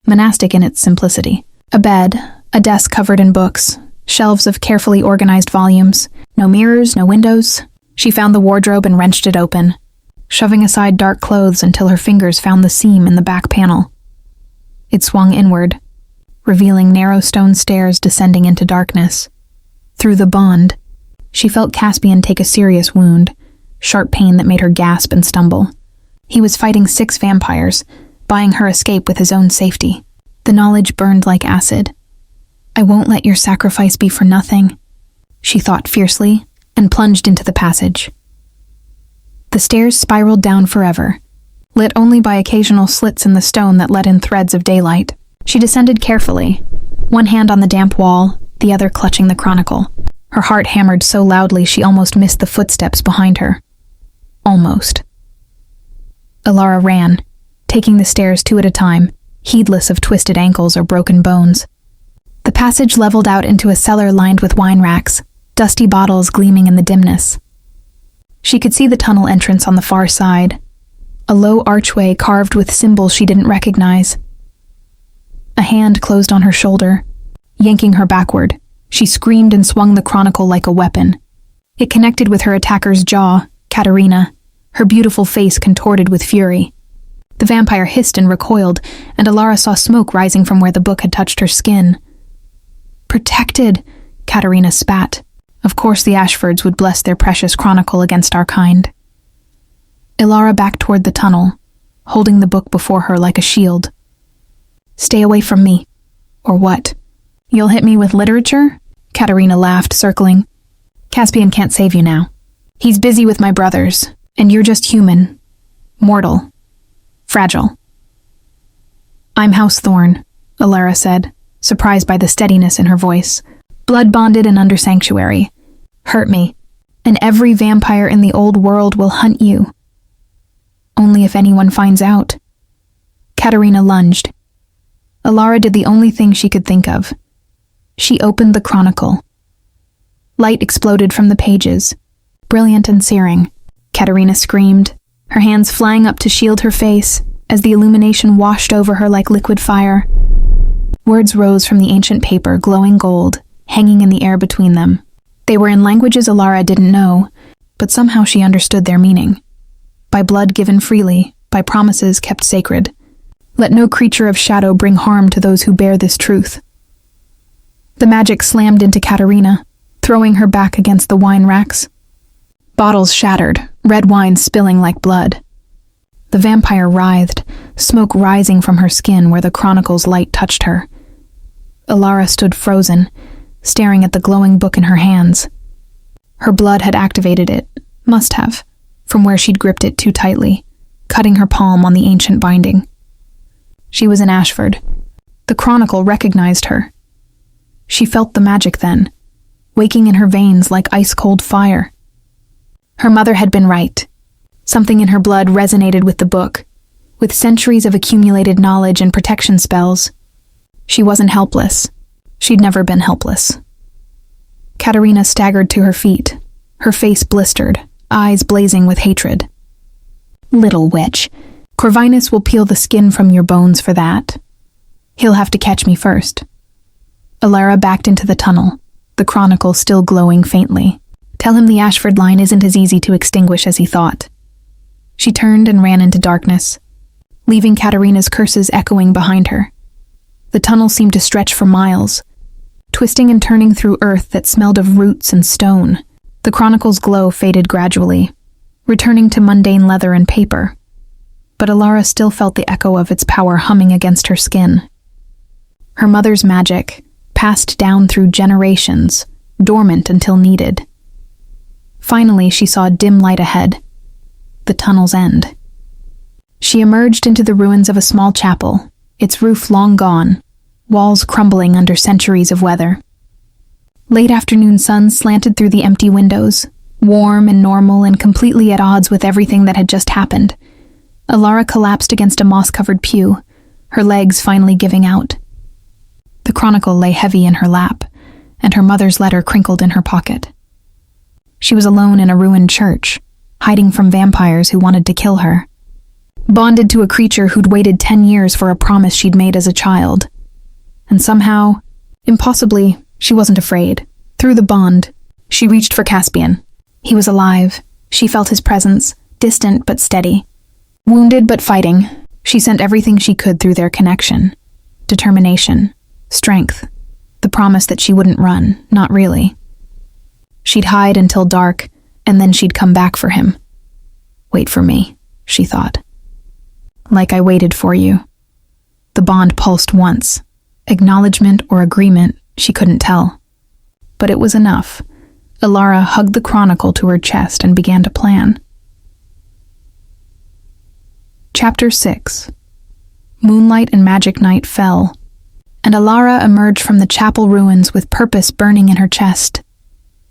monastic in its simplicity. A bed, a desk covered in books, shelves of carefully organized volumes, no mirrors, no windows. She found the wardrobe and wrenched it open, shoving aside dark clothes until her fingers found the seam in the back panel. It swung inward, revealing narrow stone stairs descending into darkness. Through the bond, she felt Caspian take a serious wound, sharp pain that made her gasp and stumble. He was fighting 6 vampires, buying her escape with his own safety. The knowledge burned like acid. I won't let your sacrifice be for nothing, she thought fiercely, and plunged into the passage. The stairs spiraled down forever, lit only by occasional slits in the stone that let in threads of daylight. She descended carefully, one hand on the damp wall, the other clutching the chronicle. Her heart hammered so loudly she almost missed the footsteps behind her. Almost. Alara ran, taking the stairs 2 at a time, heedless of twisted ankles or broken bones. The passage leveled out into a cellar lined with wine racks, dusty bottles gleaming in the dimness. She could see the tunnel entrance on the far side, a low archway carved with symbols she didn't recognize. A hand closed on her shoulder, yanking her backward. She screamed and swung the chronicle like a weapon. It connected with her attacker's jaw, Katerina, her beautiful face contorted with fury. The vampire hissed and recoiled, and Alara saw smoke rising from where the book had touched her skin. Protected, Katerina spat. Of course the Ashfords would bless their precious chronicle against our kind. Alara backed toward the tunnel, holding the book before her like a shield. Stay away from me. Or what? You'll hit me with literature? Katerina laughed, circling. Caspian can't save you now. He's busy with my brothers, and you're just human. Mortal. Fragile. I'm House Thorn, Alara said, surprised by the steadiness in her voice. Blood-bonded and under sanctuary. Hurt me, and every vampire in the old world will hunt you. Only if anyone finds out. Katerina lunged. Alara did the only thing she could think of. She opened the chronicle. Light exploded from the pages, brilliant and searing. Katerina screamed, her hands flying up to shield her face as the illumination washed over her like liquid fire. Words rose from the ancient paper, glowing gold, hanging in the air between them. They were in languages Alara didn't know, but somehow she understood their meaning. By blood given freely, by promises kept sacred. Let no creature of shadow bring harm to those who bear this truth. The magic slammed into Katerina, throwing her back against the wine racks. Bottles shattered, red wine spilling like blood. The vampire writhed, smoke rising from her skin where the chronicle's light touched her. Alara stood frozen, staring at the glowing book in her hands. Her blood had activated it, must have, from where she'd gripped it too tightly, cutting her palm on the ancient binding. She was an Ashford. The chronicle recognized her. She felt the magic then, waking in her veins like ice-cold fire. Her mother had been right. Something in her blood resonated with the book, with centuries of accumulated knowledge and protection spells. She wasn't helpless. She'd never been helpless. Katerina staggered to her feet, her face blistered, eyes blazing with hatred. Little witch, Corvinus will peel the skin from your bones for that. He'll have to catch me first. Alara backed into the tunnel, the chronicle still glowing faintly. Tell him the Ashford line isn't as easy to extinguish as he thought. She turned and ran into darkness, leaving Katerina's curses echoing behind her. The tunnel seemed to stretch for miles, twisting and turning through earth that smelled of roots and stone. The chronicle's glow faded gradually, returning to mundane leather and paper. But Alara still felt the echo of its power humming against her skin. Her mother's magic, passed down through generations, dormant until needed. Finally, she saw a dim light ahead, the tunnel's end. She emerged into the ruins of a small chapel, its roof long gone, walls crumbling under centuries of weather. Late afternoon sun slanted through the empty windows, warm and normal and completely at odds with everything that had just happened. Alara collapsed against a moss-covered pew, her legs finally giving out. The chronicle lay heavy in her lap, and her mother's letter crinkled in her pocket. She was alone in a ruined church, hiding from vampires who wanted to kill her. Bonded to a creature who'd waited 10 years for a promise she'd made as a child. And somehow, impossibly, she wasn't afraid. Through the bond, she reached for Caspian. He was alive. She felt his presence, distant but steady. Wounded but fighting, she sent everything she could through their connection. Determination, strength, the promise that she wouldn't run, not really. She'd hide until dark, and then she'd come back for him. Wait for me, she thought. Like I waited for you. The bond pulsed once. Acknowledgement or agreement, she couldn't tell. But it was enough. Alara hugged the chronicle to her chest and began to plan. Chapter 6. Moonlight and magic night fell, and Alara emerged from the chapel ruins with purpose burning in her chest.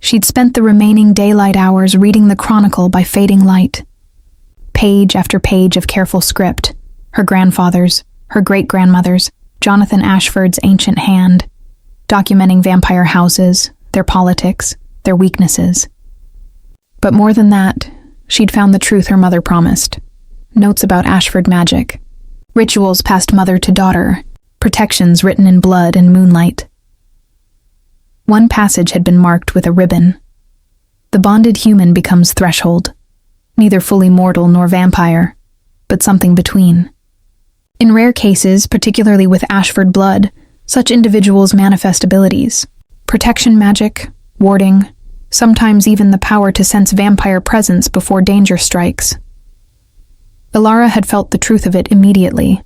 She'd spent the remaining daylight hours reading the chronicle by fading light. Page after page of careful script, her grandfather's, her great-grandmother's, Jonathan Ashford's ancient hand, documenting vampire houses, their politics, their weaknesses. But more than that, she'd found the truth her mother promised. Notes about Ashford magic, rituals passed mother to daughter, protections written in blood and moonlight. One passage had been marked with a ribbon. The bonded human becomes threshold, neither fully mortal nor vampire, but something between. In rare cases, particularly with Ashford blood, such individuals manifest abilities, protection magic, warding, sometimes even the power to sense vampire presence before danger strikes. Alara had felt the truth of it immediately.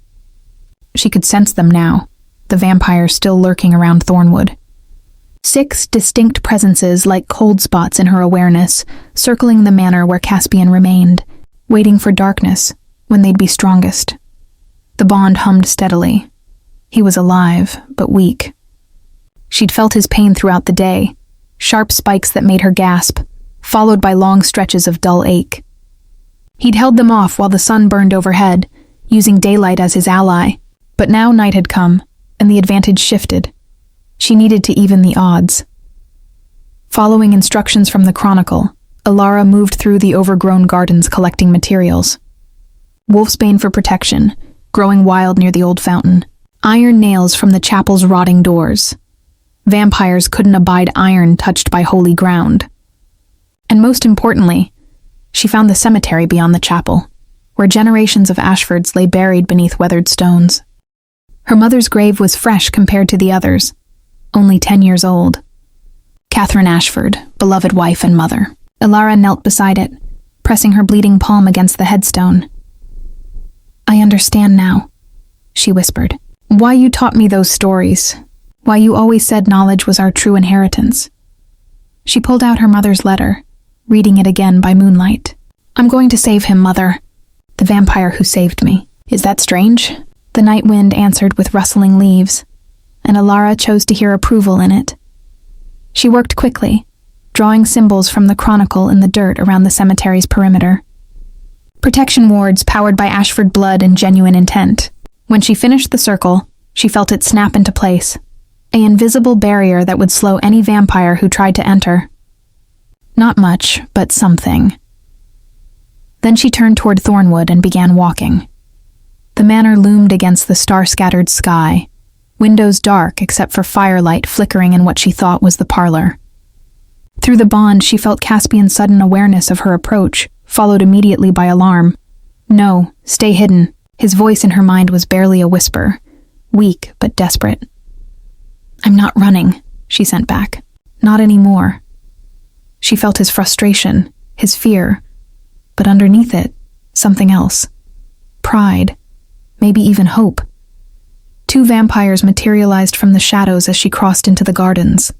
She could sense them now, the vampires still lurking around Thornwood. 6 distinct presences like cold spots in her awareness, circling the manor where Caspian remained, waiting for darkness, when they'd be strongest. The bond hummed steadily. He was alive, but weak. She'd felt his pain throughout the day, sharp spikes that made her gasp, followed by long stretches of dull ache. He'd held them off while the sun burned overhead, using daylight as his ally, but now night had come, and the advantage shifted. She needed to even the odds. Following instructions from the chronicle, Alara moved through the overgrown gardens collecting materials. Wolfsbane for protection, growing wild near the old fountain. Iron nails from the chapel's rotting doors. Vampires couldn't abide iron touched by holy ground. And most importantly, she found the cemetery beyond the chapel, where generations of Ashfords lay buried beneath weathered stones. Her mother's grave was fresh compared to the others, only 10 years old. Catherine Ashford, beloved wife and mother. Alara knelt beside it, pressing her bleeding palm against the headstone. I understand now, she whispered. Why you taught me those stories. Why you always said knowledge was our true inheritance. She pulled out her mother's letter, reading it again by moonlight. I'm going to save him, Mother. The vampire who saved me. Is that strange? The night wind answered with rustling leaves, and Alara chose to hear approval in it. She worked quickly, drawing symbols from the chronicle in the dirt around the cemetery's perimeter. Protection wards powered by Ashford blood and genuine intent. When she finished the circle, she felt it snap into place, an invisible barrier that would slow any vampire who tried to enter. Not much, but something. Then she turned toward Thornwood and began walking. The manor loomed against the star-scattered sky, windows dark except for firelight flickering in what she thought was the parlor. Through the bond, she felt Caspian's sudden awareness of her approach, followed immediately by alarm. No, stay hidden. His voice in her mind was barely a whisper, weak but desperate. I'm not running, she sent back. Not anymore. She felt his frustration, his fear. but underneath it, something else. Pride, maybe even hope. Two vampires materialized from the shadows as she crossed into the gardens.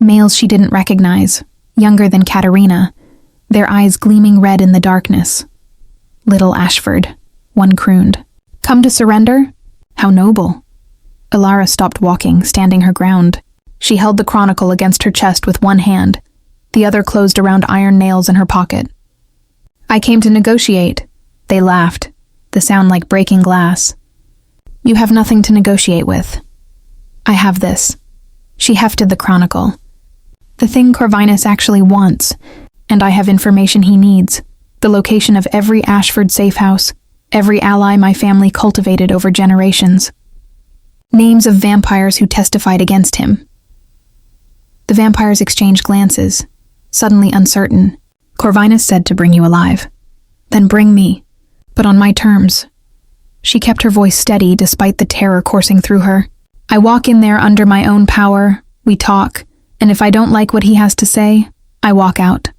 Males she didn't recognize, younger than Katerina, their eyes gleaming red in the darkness. "Little Ashford," one crooned. "Come to surrender? How noble." Alara stopped walking, standing her ground. She held the chronicle against her chest with one hand, the other closed around iron nails in her pocket. "I came to negotiate." They laughed, the sound like breaking glass. "You have nothing to negotiate with. I have this." She hefted the chronicle. "The thing Corvinus actually wants, and I have information he needs. The location of every Ashford safe house, every ally my family cultivated over generations. Names of vampires who testified against him." The vampires exchanged glances, suddenly uncertain. "Corvinus said to bring you alive. Then bring me, but on my terms." She kept her voice steady despite the terror coursing through her. "I walk in there under my own power, we talk, and if I don't like what he has to say, I walk out."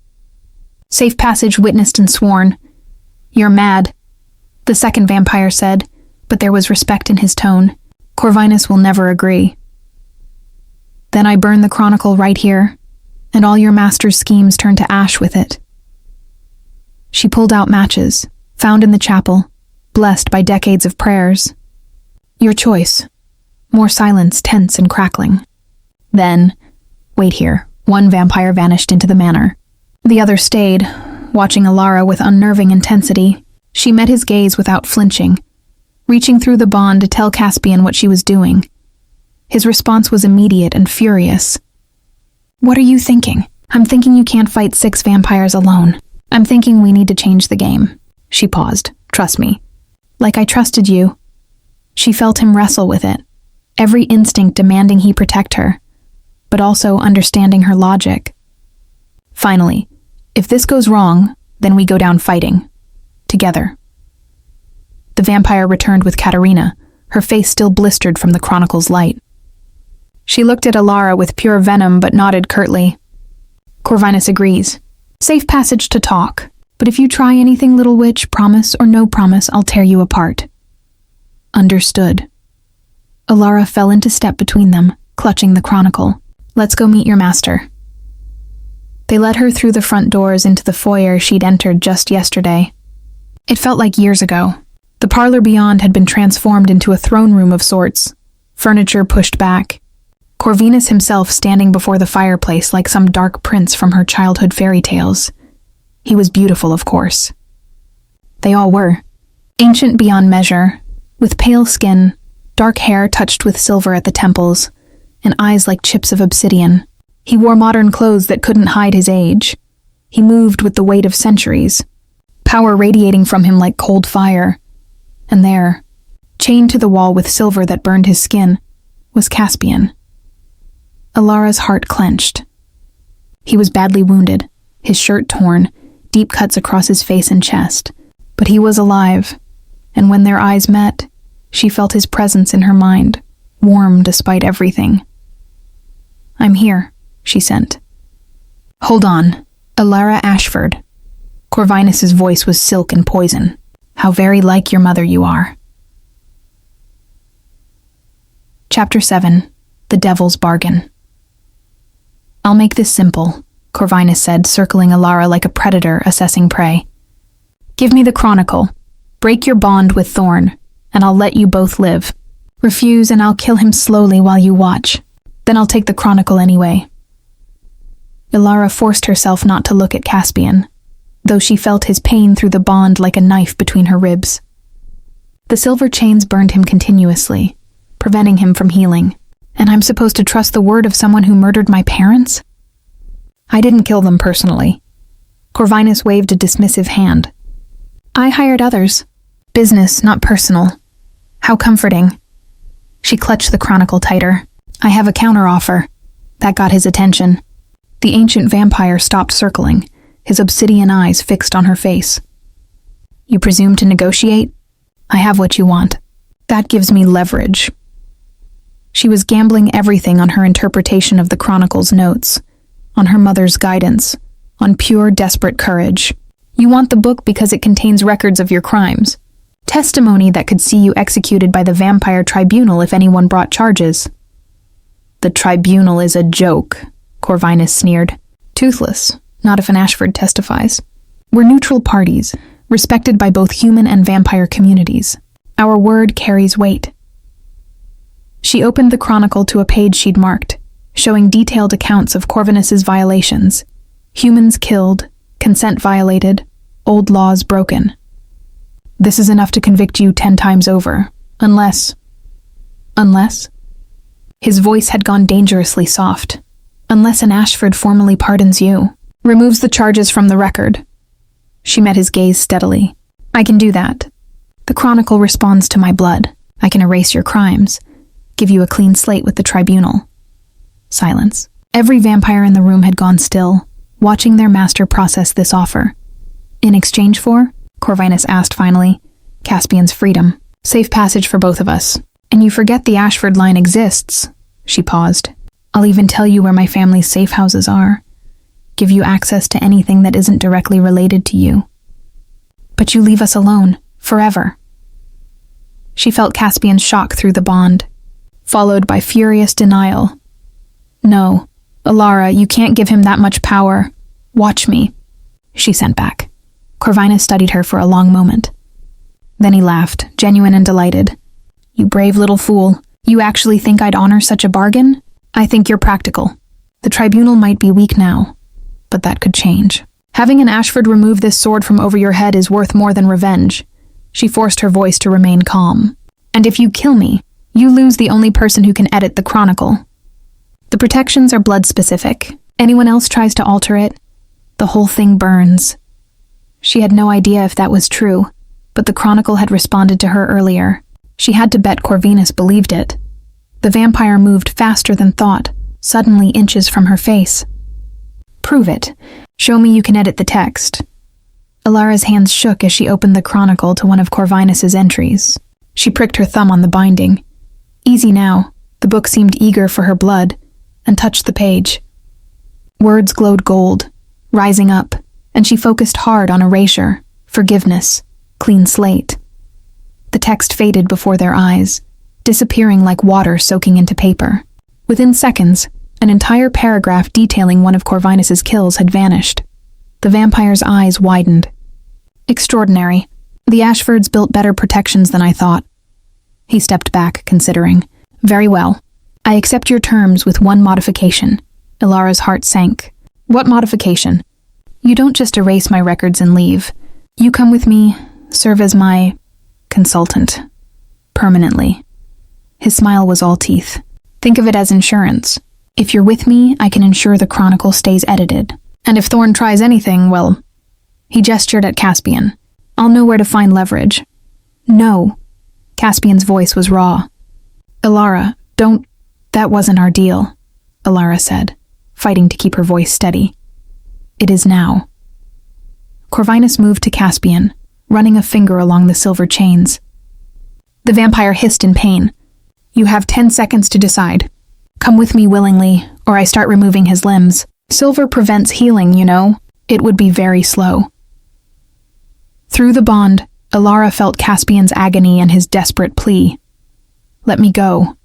Safe passage witnessed and sworn. "You're mad," the second vampire said, but there was respect in his tone. "Corvinus will never agree." "Then I burn the chronicle right here, and all your master's schemes turn to ash with it." She pulled out matches, found in the chapel, blessed by decades of prayers. "Your choice." More silence, tense and crackling. Then, "Wait here." One vampire vanished into the manor. The other stayed, watching Alara with unnerving intensity. She met his gaze without flinching, reaching through the bond to tell Caspian what she was doing. His response was immediate and furious. "What are you thinking?" "I'm thinking you can't fight 6 vampires alone. I'm thinking we need to change the game." She paused. "Trust me." "Like I trusted you." She felt him wrestle with it, every instinct demanding he protect her, but also understanding her logic. "Finally, if this goes wrong, then we go down fighting. Together." The vampire returned with Katerina, her face still blistered from the chronicle's light. She looked at Alara with pure venom but nodded curtly. "Corvinus agrees. Safe passage to talk, but if you try anything, little witch, promise or no promise, I'll tear you apart." "Understood." Alara fell into step between them, clutching the chronicle. "Let's go meet your master." They led her through the front doors into the foyer she'd entered just yesterday. It felt like years ago. The parlor beyond had been transformed into a throne room of sorts, furniture pushed back. Corvinus himself standing before the fireplace like some dark prince from her childhood fairy tales. He was beautiful, of course. They all were. Ancient beyond measure, with pale skin, dark hair touched with silver at the temples, and eyes like chips of obsidian. He wore modern clothes that couldn't hide his age. He moved with the weight of centuries, power radiating from him like cold fire. And there, chained to the wall with silver that burned his skin, was Caspian. Alara's heart clenched. He was badly wounded, his shirt torn, deep cuts across his face and chest. But he was alive, and when their eyes met, she felt his presence in her mind, warm despite everything. "I'm here," she sent. "Hold on. Alara Ashford." Corvinus's voice was silk and poison. "How very like your mother you are." Chapter 7. The Devil's Bargain. "I'll make this simple," Corvinus said, circling Alara like a predator assessing prey. "Give me the chronicle. Break your bond with Thorn, and I'll let you both live. Refuse and I'll kill him slowly while you watch. Then I'll take the chronicle anyway." Alara forced herself not to look at Caspian, though she felt his pain through the bond like a knife between her ribs. The silver chains burned him continuously, preventing him from healing. And I'm supposed to trust the word of someone who murdered my parents? "I didn't kill them personally." Corvinus waved a dismissive hand. "I hired others. Business, not personal. How comforting." She clutched the chronicle tighter. "I have a counteroffer." That got his attention. The ancient vampire stopped circling, his obsidian eyes fixed on her face. "You presume to negotiate? I have what you want. That gives me leverage." She was gambling everything on her interpretation of the chronicle's notes, on her mother's guidance, on pure desperate courage. You want the book because it contains records of your crimes. Testimony that could see you executed by the vampire tribunal if anyone brought charges." "The tribunal is a joke," Corvinus sneered. "Toothless, not if an Ashford testifies. We're neutral parties, respected by both human and vampire communities. Our word carries weight." She opened the chronicle to a page she'd marked, showing detailed accounts of Corvinus's violations. Humans killed, consent violated, old laws broken. "This is enough to convict you 10 times over, unless..." "Unless?" His voice had gone dangerously soft. "Unless an Ashford formally pardons you, removes the charges from the record." She met his gaze steadily. "I can do that. The chronicle responds to my blood. I can erase your crimes, give you a clean slate with the tribunal." Silence. Every vampire in the room had gone still, watching their master process this offer. "In exchange for?" Corvinus asked finally. "Caspian's freedom. Safe passage for both of us. And you forget the Ashford line exists." She paused. "I'll even tell you where my family's safe houses are. Give you access to anything that isn't directly related to you. But you leave us alone, forever." She felt Caspian's shock through the bond, followed by furious denial. "No, Alara, you can't give him that much power. Watch me," she sent back. Corvinus studied her for a long moment. Then he laughed, genuine and delighted. "You brave little fool. You actually think I'd honor such a bargain? I think you're practical. The tribunal might be weak now, but that could change. Having an Ashford remove this sword from over your head is worth more than revenge." She forced her voice to remain calm. "And if you kill me, you lose the only person who can edit the chronicle. The protections are blood-specific. Anyone else tries to alter it, the whole thing burns." She had no idea if that was true, but the chronicle had responded to her earlier. She had to bet Corvinus believed it. The vampire moved faster than thought, suddenly inches from her face. "Prove it. Show me you can edit the text." Alara's hands shook as she opened the chronicle to one of Corvinus's entries. She pricked her thumb on the binding. Easy now, the book seemed eager for her blood, and touched the page. Words glowed gold, rising up, and she focused hard on erasure, forgiveness, clean slate. The text faded before their eyes, disappearing like water soaking into paper. Within seconds, an entire paragraph detailing one of Corvinus's kills had vanished. The vampire's eyes widened. "Extraordinary. The Ashfords built better protections than I thought." He stepped back, considering. "Very well. I accept your terms with one modification." Alara's heart sank. "What modification?" "You don't just erase my records and leave. You come with me, serve as my consultant. Permanently." His smile was all teeth. "Think of it as insurance. If you're with me, I can ensure the chronicle stays edited. And if Thorn tries anything, well..." He gestured at Caspian. "I'll know where to find leverage." "No." Caspian's voice was raw. "Alara, don't..." "That wasn't our deal," Alara said, fighting to keep her voice steady. "It is now." Corvinus moved to Caspian, running a finger along the silver chains. The vampire hissed in pain. "You have 10 seconds to decide. Come with me willingly, or I start removing his limbs. Silver prevents healing, you know. It would be very slow." Through the bond, Alara felt Caspian's agony and his desperate plea. "Let me go."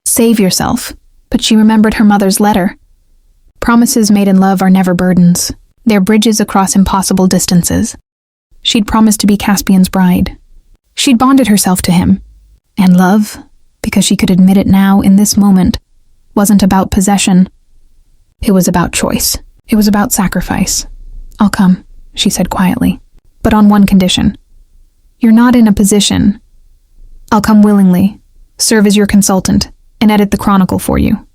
"Save yourself." But she remembered her mother's letter. Promises made in love are never burdens. They're bridges across impossible distances. She'd promised to be Caspian's bride. She'd bonded herself to him. And love, because she could admit it now in this moment, wasn't about possession. It was about choice. It was about sacrifice. "I'll come," she said quietly, "but on one condition. You're not in a position. I'll come willingly, serve as your consultant, and edit the chronicle for you.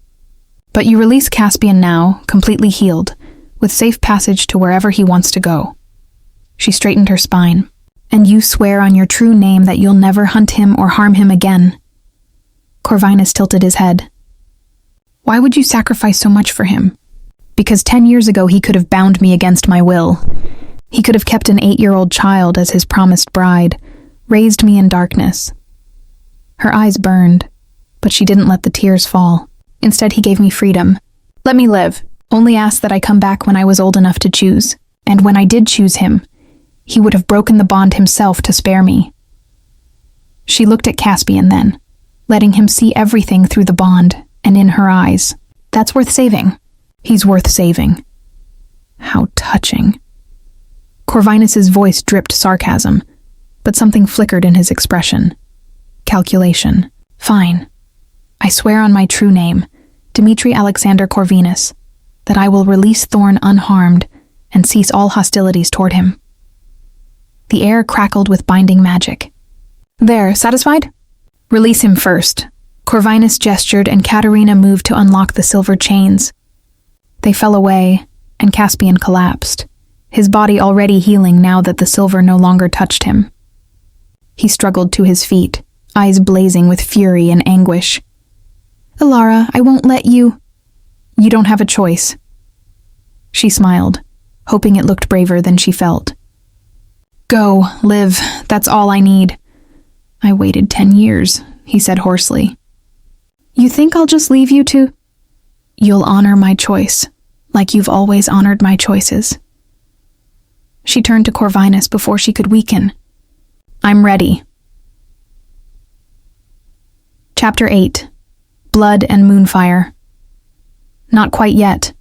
But you release Caspian now, completely healed, with safe passage to wherever he wants to go." She straightened her spine. "And you swear on your true name that you'll never hunt him or harm him again." Corvinus tilted his head. "Why would you sacrifice so much for him?" "Because 10 years ago he could have bound me against my will. He could have kept an 8-year-old child as his promised bride, raised me in darkness." Her eyes burned, but she didn't let the tears fall. "Instead, he gave me freedom. Let me live. Only ask that I come back when I was old enough to choose. And when I did choose him, he would have broken the bond himself to spare me. She looked at Caspian then, letting him see everything through the bond and in her eyes. That's worth saving. He's worth saving. How touching. Corvinus's voice dripped sarcasm, but something flickered in his expression. Calculation. Fine. I swear on my true name, Dmitri Alexander Corvinus, that I will release Thorn unharmed and cease all hostilities toward him. The air crackled with binding magic. There, satisfied? Release him first. Corvinus gestured and Katerina moved to unlock the silver chains. They fell away, and Caspian collapsed, his body already healing now that the silver no longer touched him. He struggled to his feet, eyes blazing with fury and anguish. Alara, I won't let you. You don't have a choice. She smiled, hoping it looked braver than she felt. Go, live, that's all I need. I waited 10 years, he said hoarsely. You think I'll just leave you to? You'll honor my choice, like you've always honored my choices. She turned to Corvinus before she could weaken. I'm ready. Chapter 8. Blood and Moonfire. Not quite yet.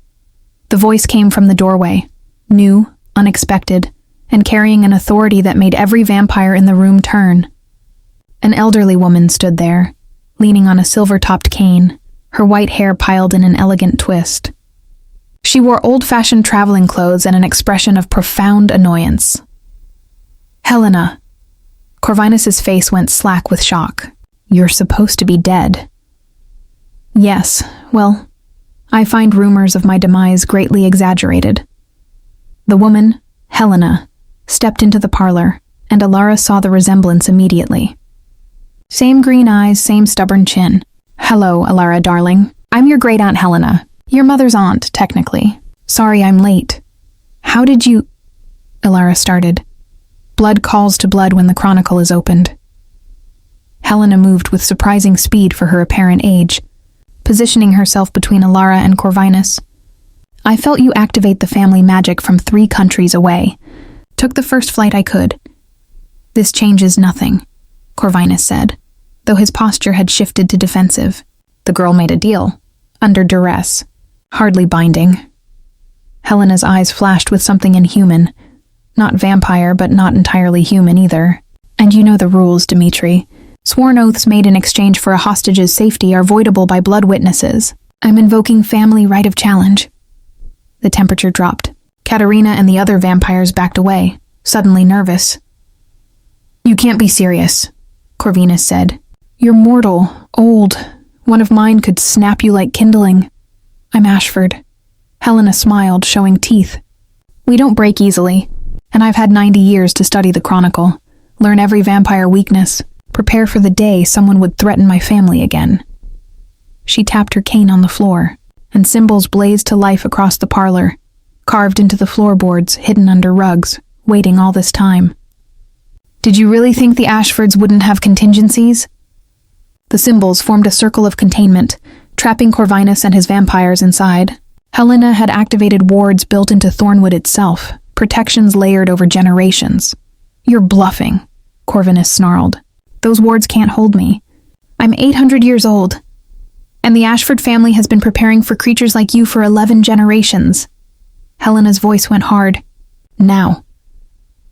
The voice came from the doorway, new, unexpected, and carrying an authority that made every vampire in the room turn. An elderly woman stood there, leaning on a silver-topped cane, her white hair piled in an elegant twist. She wore old-fashioned traveling clothes and an expression of profound annoyance. Helena. Corvinus's face went slack with shock. You're supposed to be dead. Yes, well, I find rumors of my demise greatly exaggerated. The woman, Helena, stepped into the parlor, and Alara saw the resemblance immediately. Same green eyes, same stubborn chin. Hello, Alara, darling. I'm your great-aunt Helena, your mother's aunt, technically. Sorry I'm late. How did you... Alara started. Blood calls to blood when the chronicle is opened. Helena moved with surprising speed for her apparent age, positioning herself between Alara and Corvinus. I felt you activate the family magic from 3 countries away. Took the first flight I could. This changes nothing, Corvinus said, though his posture had shifted to defensive. The girl made a deal, under duress, hardly binding. Helena's eyes flashed with something inhuman, not vampire but not entirely human either. And you know the rules, Dmitri. Sworn oaths made in exchange for a hostage's safety are voidable by blood witnesses. I'm invoking family right of challenge. The temperature dropped. Katerina and the other vampires backed away, suddenly nervous. You can't be serious, Corvinus said. You're mortal, old. One of mine could snap you like kindling. I'm Ashford. Helena smiled, showing teeth. We don't break easily, and I've had 90 years to study the Chronicle, learn every vampire weakness, prepare for the day someone would threaten my family again. She tapped her cane on the floor, and symbols blazed to life across the parlor, carved into the floorboards, hidden under rugs, waiting all this time. Did you really think the Ashfords wouldn't have contingencies? The symbols formed a circle of containment, trapping Corvinus and his vampires inside. Helena had activated wards built into Thornwood itself, protections layered over generations. You're bluffing, Corvinus snarled. Those wards can't hold me. I'm 800 years old, and the Ashford family has been preparing for creatures like you for 11 generations. Helena's voice went hard. Now.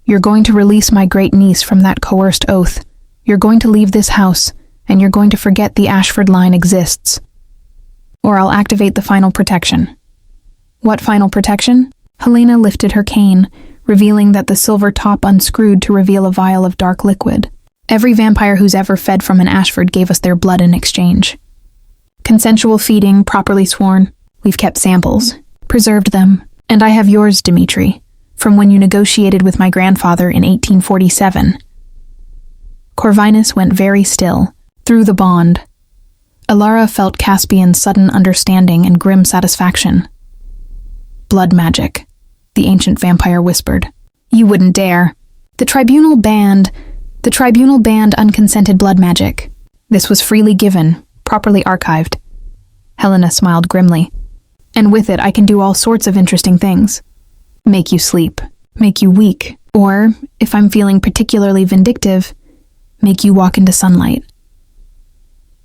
You're going to release my great niece from that coerced oath. You're going to leave this house, and you're going to forget the Ashford line exists. Or I'll activate the final protection. What final protection? Helena lifted her cane, revealing that the silver top unscrewed to reveal a vial of dark liquid. Every vampire who's ever fed from an Ashford gave us their blood in exchange. Consensual feeding, properly sworn. We've kept samples, preserved them, and I have yours, Dmitri, from when you negotiated with my grandfather in 1847. Corvinus went very still, through the bond. Alara felt Caspian's sudden understanding and grim satisfaction. Blood magic, the ancient vampire whispered. You wouldn't dare. The tribunal banned unconsented blood magic. This was freely given, properly archived. Helena smiled grimly. And with it I can do all sorts of interesting things. Make you sleep, make you weak, Or, if I'm feeling particularly vindictive, make you walk into sunlight.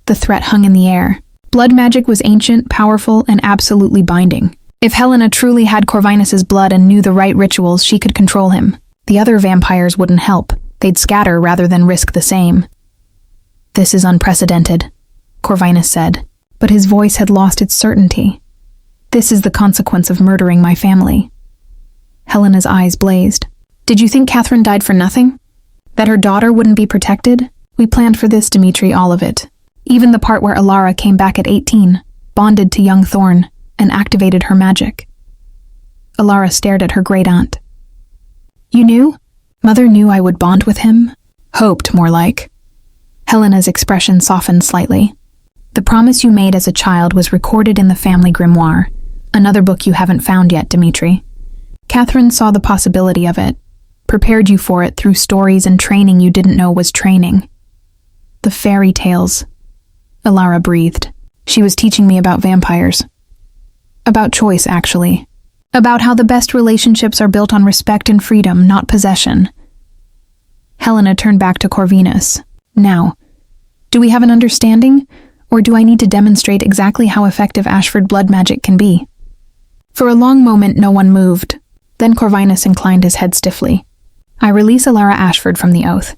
The threat hung in the air. Blood magic was ancient, powerful, and absolutely binding. If Helena truly had Corvinus's blood and knew the right rituals, she could control him. The other vampires wouldn't help. They'd scatter rather than risk the same. "This is unprecedented," Corvinus said, but his voice had lost its certainty. "This is the consequence of murdering my family." Helena's eyes blazed. "Did you think Catherine died for nothing? That her daughter wouldn't be protected? We planned for this, Dimitri, all of it. Even the part where Alara came back at 18, bonded to young Thorn, and activated her magic." Alara stared at her great-aunt. "You knew? Mother knew I would bond with him? Hoped, more like." Helena's expression softened slightly. "The promise you made as a child was recorded in the family grimoire, another book you haven't found yet, Dimitri. Catherine saw the possibility of it, prepared you for it through stories and training you didn't know was training. The fairy tales." Alara breathed. "She was teaching me about vampires. About choice, actually. About how the best relationships are built on respect and freedom, not possession." Helena turned back to Corvinus. "Now, do we have an understanding, or do I need to demonstrate exactly how effective Ashford blood magic can be?" For a long moment, no one moved. Then Corvinus inclined his head stiffly. "I release Alara Ashford from the oath."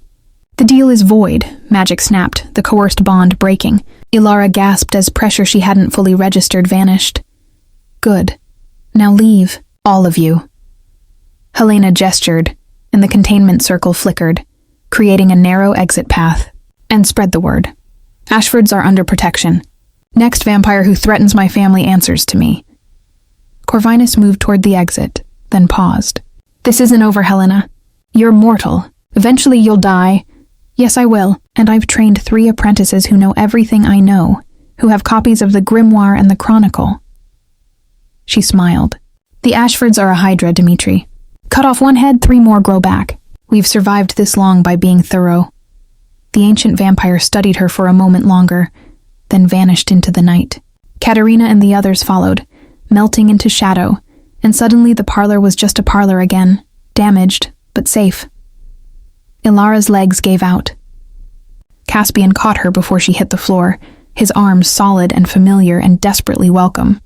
"The deal is void," magic snapped, the coerced bond breaking. Alara gasped as pressure she hadn't fully registered vanished. "Good. Now leave, all of you." Helena gestured, and the containment circle flickered, creating a narrow exit path, and spread the word. "Ashfords are under protection. Next vampire who threatens my family answers to me." Corvinus moved toward the exit, then paused. "This isn't over, Helena. You're mortal. Eventually you'll die. Yes, I will, and I've trained 3 apprentices who know everything I know, who have copies of the grimoire and the chronicle." She smiled. "The Ashfords are a hydra, Dimitri. Cut off one head, 3 more grow back. We've survived this long by being thorough." The ancient vampire studied her for a moment longer, then vanished into the night. Katerina and the others followed, melting into shadow, and suddenly the parlor was just a parlor again, damaged, but safe. Ilara's legs gave out. Caspian caught her before she hit the floor, his arms solid and familiar and desperately welcome.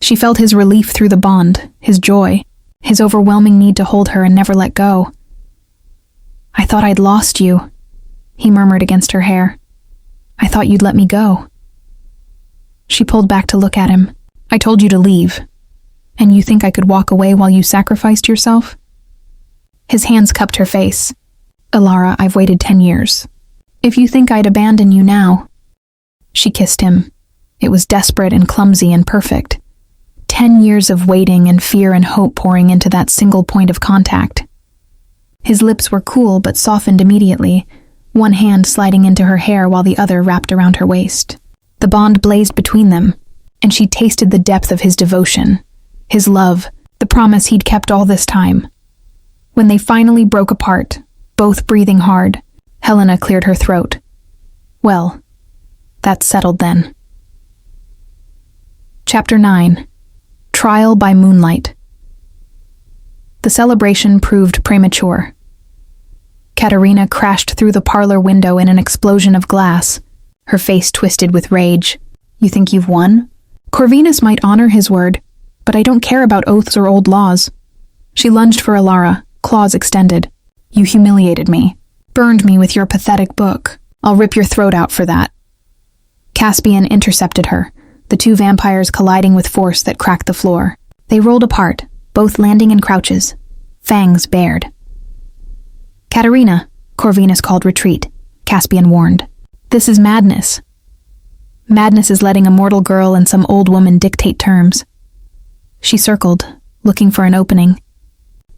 She felt his relief through the bond, his joy, his overwhelming need to hold her and never let go. "I thought I'd lost you," he murmured against her hair. "I thought you'd let me go." She pulled back to look at him. "I told you to leave. And you think I could walk away while you sacrificed yourself?" His hands cupped her face. "Alara, I've waited 10 years. If you think I'd abandon you now..." She kissed him. It was desperate and clumsy and perfect. 10 years of waiting and fear and hope pouring into that single point of contact. His lips were cool but softened immediately, one hand sliding into her hair while the other wrapped around her waist. The bond blazed between them, and she tasted the depth of his devotion, his love, the promise he'd kept all this time. When they finally broke apart, both breathing hard, Helena cleared her throat. "Well, that's settled then." Chapter 9. Trial by Moonlight. The celebration proved premature. Katerina crashed through the parlor window in an explosion of glass, her face twisted with rage. "You think you've won? Corvinus might honor his word, but I don't care about oaths or old laws." She lunged for Alara, claws extended. "You humiliated me, burned me with your pathetic book. I'll rip your throat out for that." Caspian intercepted her, the 2 vampires colliding with force that cracked the floor. They rolled apart, both landing in crouches, fangs bared. "Katerina," Corvinus called retreat. Caspian warned. "This is madness." Madness is letting a mortal girl and some old woman dictate terms. She circled, looking for an opening.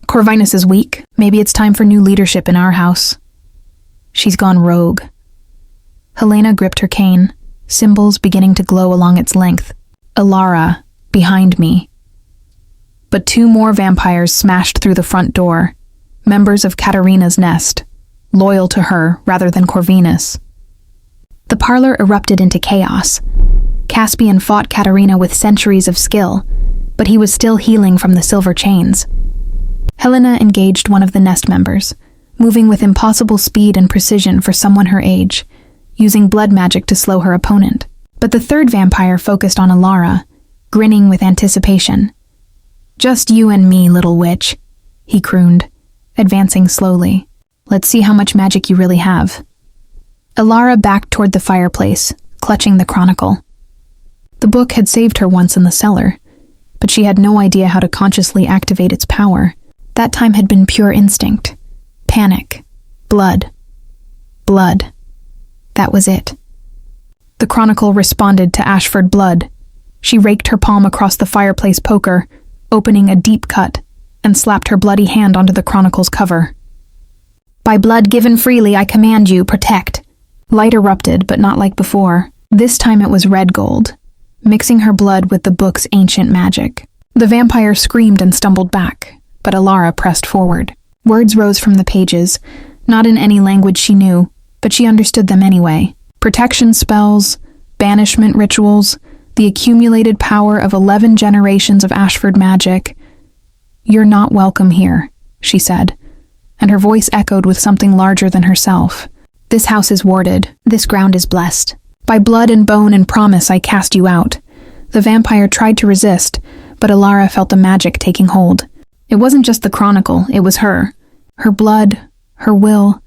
"Corvinus is weak. Maybe it's time for new leadership in our house." "She's gone rogue." Helena gripped her cane, symbols beginning to glow along its length. "Alara, behind me." But 2 more vampires smashed through the front door, members of Katerina's nest, loyal to her rather than Corvinus. The parlor erupted into chaos. Caspian fought Katerina with centuries of skill, but he was still healing from the silver chains. Helena engaged one of the nest members, moving with impossible speed and precision for someone her age, using blood magic to slow her opponent. But the third vampire focused on Alara, grinning with anticipation. "Just you and me, little witch," he crooned, advancing slowly. "Let's see how much magic you really have." Alara backed toward the fireplace, clutching the chronicle. The book had saved her once in the cellar, but she had no idea how to consciously activate its power. That time had been pure instinct. Panic. Blood. Blood. That was it. The chronicle responded to Ashford blood. She raked her palm across the fireplace poker, opening a deep cut, and slapped her bloody hand onto the chronicle's cover. "By blood given freely, I command you, protect." Light erupted, but not like before. This time it was red gold, mixing her blood with the book's ancient magic. The vampire screamed and stumbled back, but Alara pressed forward. Words rose from the pages, not in any language she knew, but she understood them anyway. Protection spells, banishment rituals, the accumulated power of 11 generations of Ashford magic. "You're not welcome here," she said, and her voice echoed with something larger than herself. "This house is warded. This ground is blessed. By blood and bone and promise I cast you out." The vampire tried to resist, but Alara felt the magic taking hold. It wasn't just the chronicle, it was her. Her blood, her will,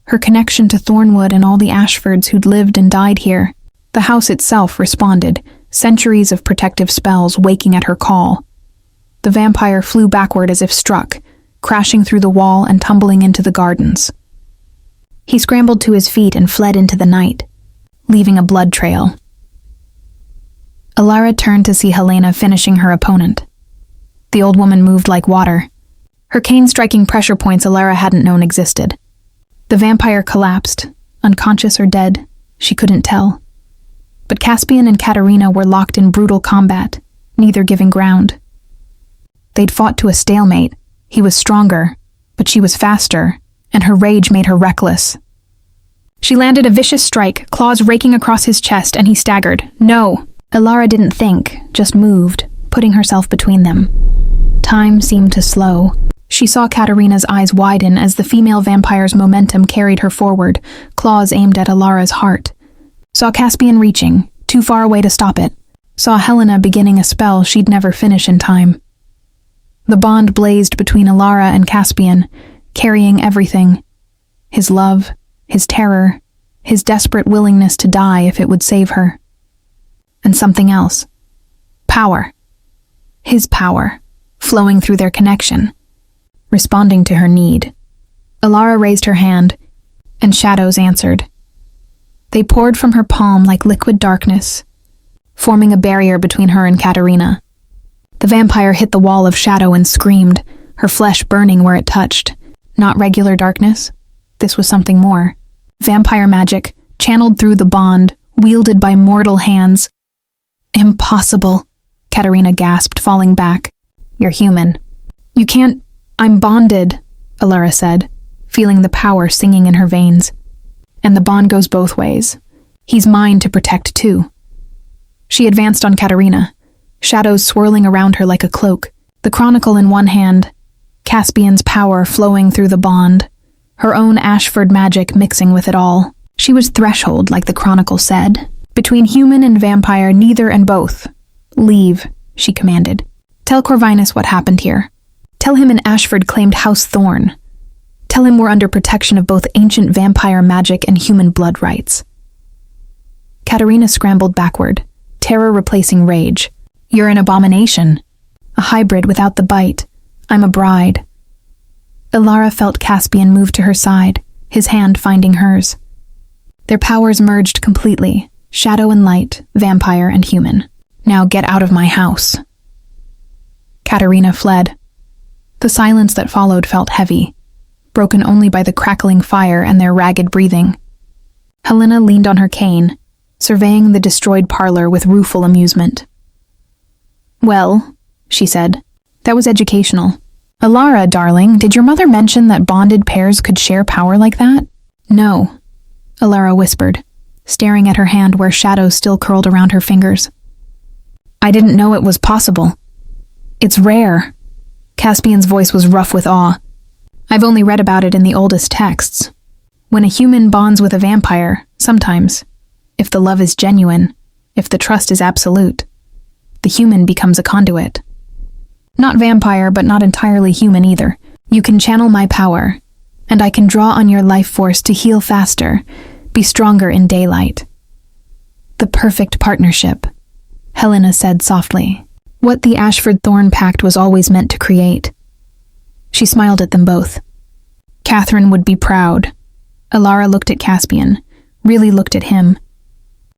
her connection to Thornwood and all the Ashfords who'd lived and died here. The house itself responded, centuries of protective spells waking at her call. The vampire flew backward as if struck, crashing through the wall and tumbling into the gardens. He scrambled to his feet and fled into the night, leaving a blood trail. Alara turned to see Helena finishing her opponent. The old woman moved like water, her cane striking pressure points Alara hadn't known existed. The vampire collapsed, unconscious or dead, she couldn't tell. But Caspian and Katerina were locked in brutal combat, neither giving ground. They'd fought to a stalemate. He was stronger, but she was faster, and her rage made her reckless. She landed a vicious strike, claws raking across his chest, and he staggered. "No!" Alara didn't think, just moved, putting herself between them. Time seemed to slow. She saw Katerina's eyes widen as the female vampire's momentum carried her forward, claws aimed at Alara's heart. Saw Caspian reaching, too far away to stop it. Saw Helena beginning a spell she'd never finish in time. The bond blazed between Alara and Caspian, carrying everything. His love, his terror, his desperate willingness to die if it would save her. And something else. Power. His power, flowing through their connection, responding to her need. Alara raised her hand, and shadows answered. They poured from her palm like liquid darkness, forming a barrier between her and Katerina. The vampire hit the wall of shadow and screamed, her flesh burning where it touched. Not regular darkness. This was something more. Vampire magic, channeled through the bond, wielded by mortal hands. "Impossible," Katerina gasped, falling back. "You're human." "You can't—" "I'm bonded," Alara said, feeling the power singing in her veins. "And the bond goes both ways. He's mine to protect too." She advanced on Katerina, shadows swirling around her like a cloak, the chronicle in one hand, Caspian's power flowing through the bond, her own Ashford magic mixing with it all. She was threshold, like the chronicle said. Between human and vampire, neither and both. "Leave," she commanded. "Tell Corvinus what happened here. Tell him an Ashford claimed House Thorn. Tell him we're under protection of both ancient vampire magic and human blood rights." Katerina scrambled backward, terror replacing rage. "You're an abomination. A hybrid without the bite. I'm a bride." Alara felt Caspian move to her side, his hand finding hers. Their powers merged completely, shadow and light, vampire and human. "Now get out of my house." Katerina fled. The silence that followed felt heavy, broken only by the crackling fire and their ragged breathing. Helena leaned on her cane, surveying the destroyed parlor with rueful amusement. "Well," she said, "that was educational. Alara, darling, did your mother mention that bonded pairs could share power like that?" "No," Alara whispered, staring at her hand where shadows still curled around her fingers. "I didn't know it was possible. It's rare." Caspian's voice was rough with awe. "I've only read about it in the oldest texts. When a human bonds with a vampire, sometimes, if the love is genuine, if the trust is absolute, the human becomes a conduit. Not vampire, but not entirely human either. You can channel my power, and I can draw on your life force to heal faster, be stronger in daylight." "The perfect partnership," Helena said softly. "What the Ashford-Thorn Pact was always meant to create." She smiled at them both. "Catherine would be proud." Alara looked at Caspian, really looked at him.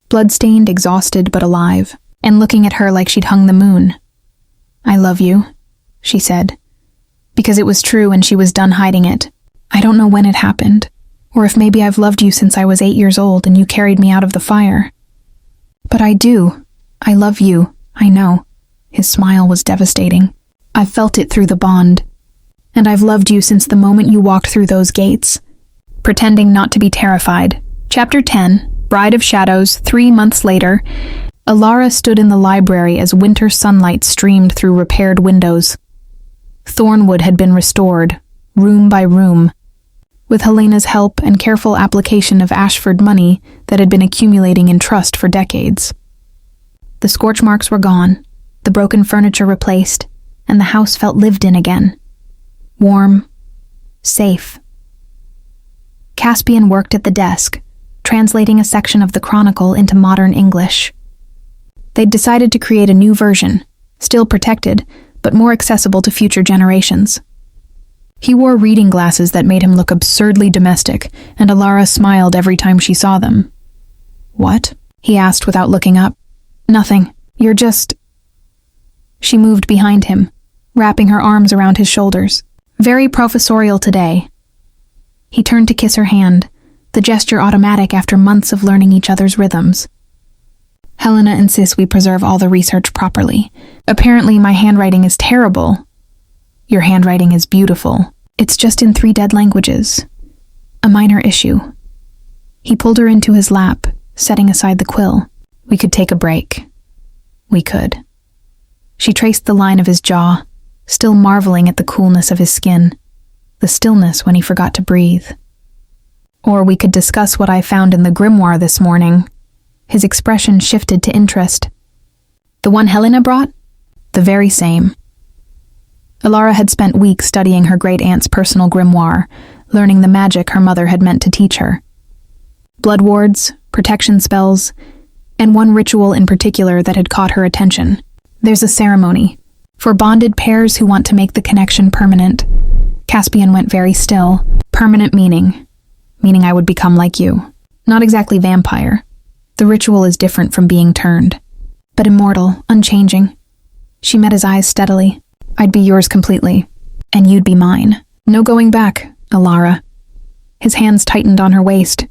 Bloodstained, exhausted, but alive, and looking at her like she'd hung the moon. "I love you," she said, because it was true and she was done hiding it. "I don't know when it happened, or if maybe I've loved you since I was 8 years old and you carried me out of the fire. But I do. I love you, I know." His smile was devastating. "I've felt it through the bond. And I've loved you since the moment you walked through those gates." Pretending not to be terrified. Chapter 10, Bride of Shadows. 3 months later, Alara stood in the library as winter sunlight streamed through repaired windows. Thornwood had been restored, room by room, with Helena's help and careful application of Ashford money that had been accumulating in trust for decades. The scorch marks were gone, the broken furniture replaced, and the house felt lived in again. Warm, safe. Caspian worked at the desk, translating a section of the Chronicle into modern English. They'd decided to create a new version, still protected, but more accessible to future generations. He wore reading glasses that made him look absurdly domestic, and Alara smiled every time she saw them. "What?" he asked without looking up. "Nothing. You're just—" She moved behind him, wrapping her arms around his shoulders. "Very professorial today." He turned to kiss her hand, the gesture automatic after months of learning each other's rhythms. "Helena insists we preserve all the research properly. Apparently my handwriting is terrible." "Your handwriting is beautiful. It's just in 3 dead languages. A minor issue." He pulled her into his lap, setting aside the quill. "We could take a break." "We could." She traced the line of his jaw, still marveling at the coolness of his skin, the stillness when he forgot to breathe. "Or we could discuss what I found in the grimoire this morning." His expression shifted to interest. "The one Helena brought?" "The very same." Alara had spent weeks studying her great-aunt's personal grimoire, learning the magic her mother had meant to teach her. Blood wards, protection spells, and one ritual in particular that had caught her attention. "There's a ceremony for bonded pairs who want to make the connection permanent." Caspian went very still. "Permanent meaning I would become like you. Not exactly vampire. The ritual is different from being turned, but immortal, unchanging." She met his eyes steadily. "I'd be yours completely, and you'd be mine. No going back, Alara." His hands tightened on her waist.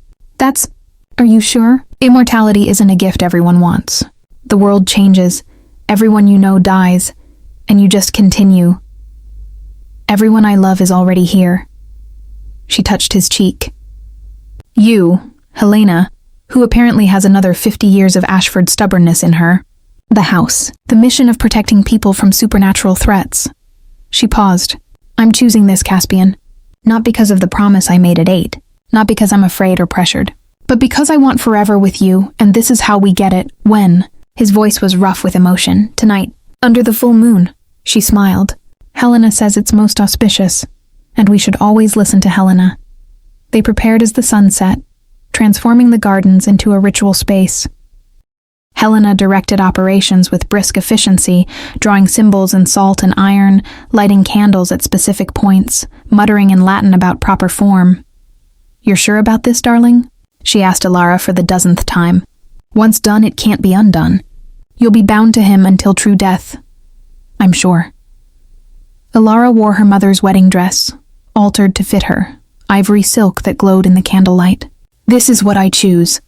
Are you sure? Immortality isn't a gift everyone wants. The world changes, everyone you know dies, and you just continue. Everyone I love is already here." She touched his cheek. "You, Helena, who apparently has another 50 years of Ashford stubbornness in her. The house, the mission of protecting people from supernatural threats." She paused. "I'm choosing this, Caspian. Not because of the promise I made at 8, not because I'm afraid or pressured, but because I want forever with you, and this is how we get it. When?" His voice was rough with emotion. "Tonight, under the full moon." She smiled. "Helena says it's most auspicious, and we should always listen to Helena." They prepared as the sun set, transforming the gardens into a ritual space. Helena directed operations with brisk efficiency, drawing symbols in salt and iron, lighting candles at specific points, muttering in Latin about proper form. "You're sure about this, darling?" she asked Alara for the 10th time. "Once done, it can't be undone. You'll be bound to him until true death." "I'm sure." Alara wore her mother's wedding dress, altered to fit her, ivory silk that glowed in the candlelight. "This is what I choose."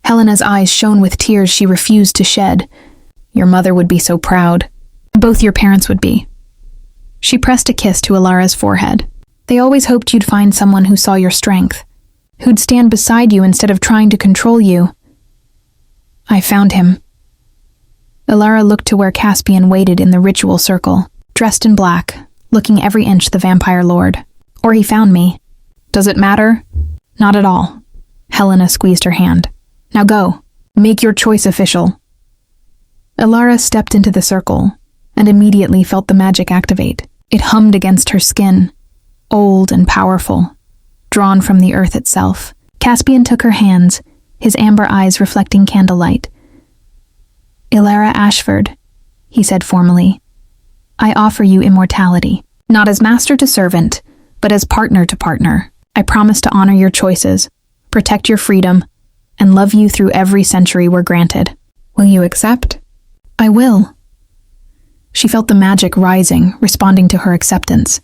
Helena's eyes shone with tears she refused to shed. "Your mother would be so proud. Both your parents would be." She pressed a kiss to Alara's forehead. "They always hoped you'd find someone who saw your strength, who'd stand beside you instead of trying to control you." "I found him." Alara looked to where Caspian waited in the ritual circle, dressed in black, looking every inch the vampire lord. Or he found me. Does it matter? Not at all. Helena squeezed her hand. Now go. Make your choice official. Alara stepped into the circle and immediately felt the magic activate. It hummed against her skin, old and powerful, drawn from the earth itself. Caspian took her hands, his amber eyes reflecting candlelight. Ilara Ashford, he said formally, I offer you immortality, not as master to servant, but as partner to partner. I promise to honor your choices, protect your freedom, and love you through every century we're granted. Will you accept? I will. She felt the magic rising, responding to her acceptance.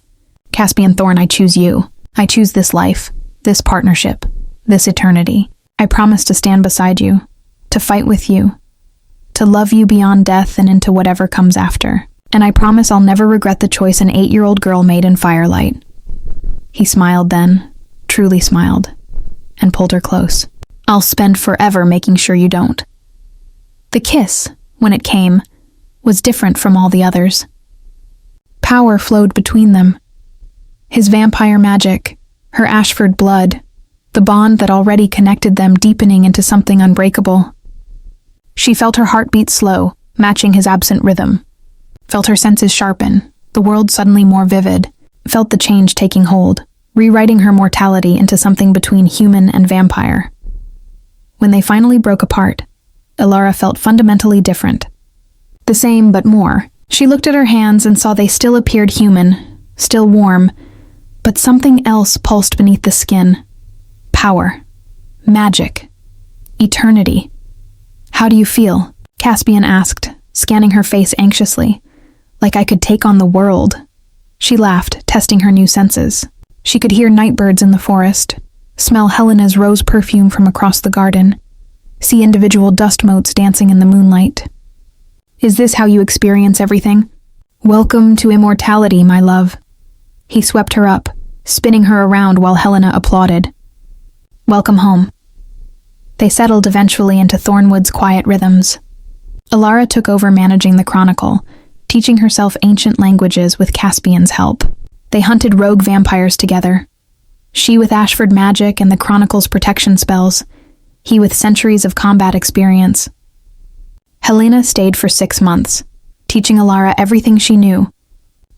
Caspian Thorn, I choose you. I choose this life, this partnership, this eternity. I promise to stand beside you, to fight with you, to love you beyond death and into whatever comes after. And I promise I'll never regret the choice an 8-year-old girl made in firelight. He smiled then, truly smiled, and pulled her close. I'll spend forever making sure you don't. The kiss, when it came, was different from all the others. Power flowed between them. His vampire magic, her Ashford blood, the bond that already connected them deepening into something unbreakable. She felt her heartbeat slow, matching his absent rhythm. Felt her senses sharpen, the world suddenly more vivid. Felt the change taking hold, rewriting her mortality into something between human and vampire. When they finally broke apart, Ilara felt fundamentally different. The same, but more. She looked at her hands and saw they still appeared human, still warm, but something else pulsed beneath the skin. Power. Magic. Eternity. How do you feel? Caspian asked, scanning her face anxiously. Like I could take on the world. She laughed, testing her new senses. She could hear night birds in the forest, smell Helena's rose perfume from across the garden, see individual dust motes dancing in the moonlight. Is this how you experience everything? Welcome to immortality, my love. He swept her up, spinning her around while Helena applauded. Welcome home. They settled eventually into Thornwood's quiet rhythms. Ilara took over managing the Chronicle, teaching herself ancient languages with Caspian's help. They hunted rogue vampires together. She with Ashford magic and the Chronicle's protection spells, he with centuries of combat experience. Helena stayed for 6 months, teaching Ilara everything she knew,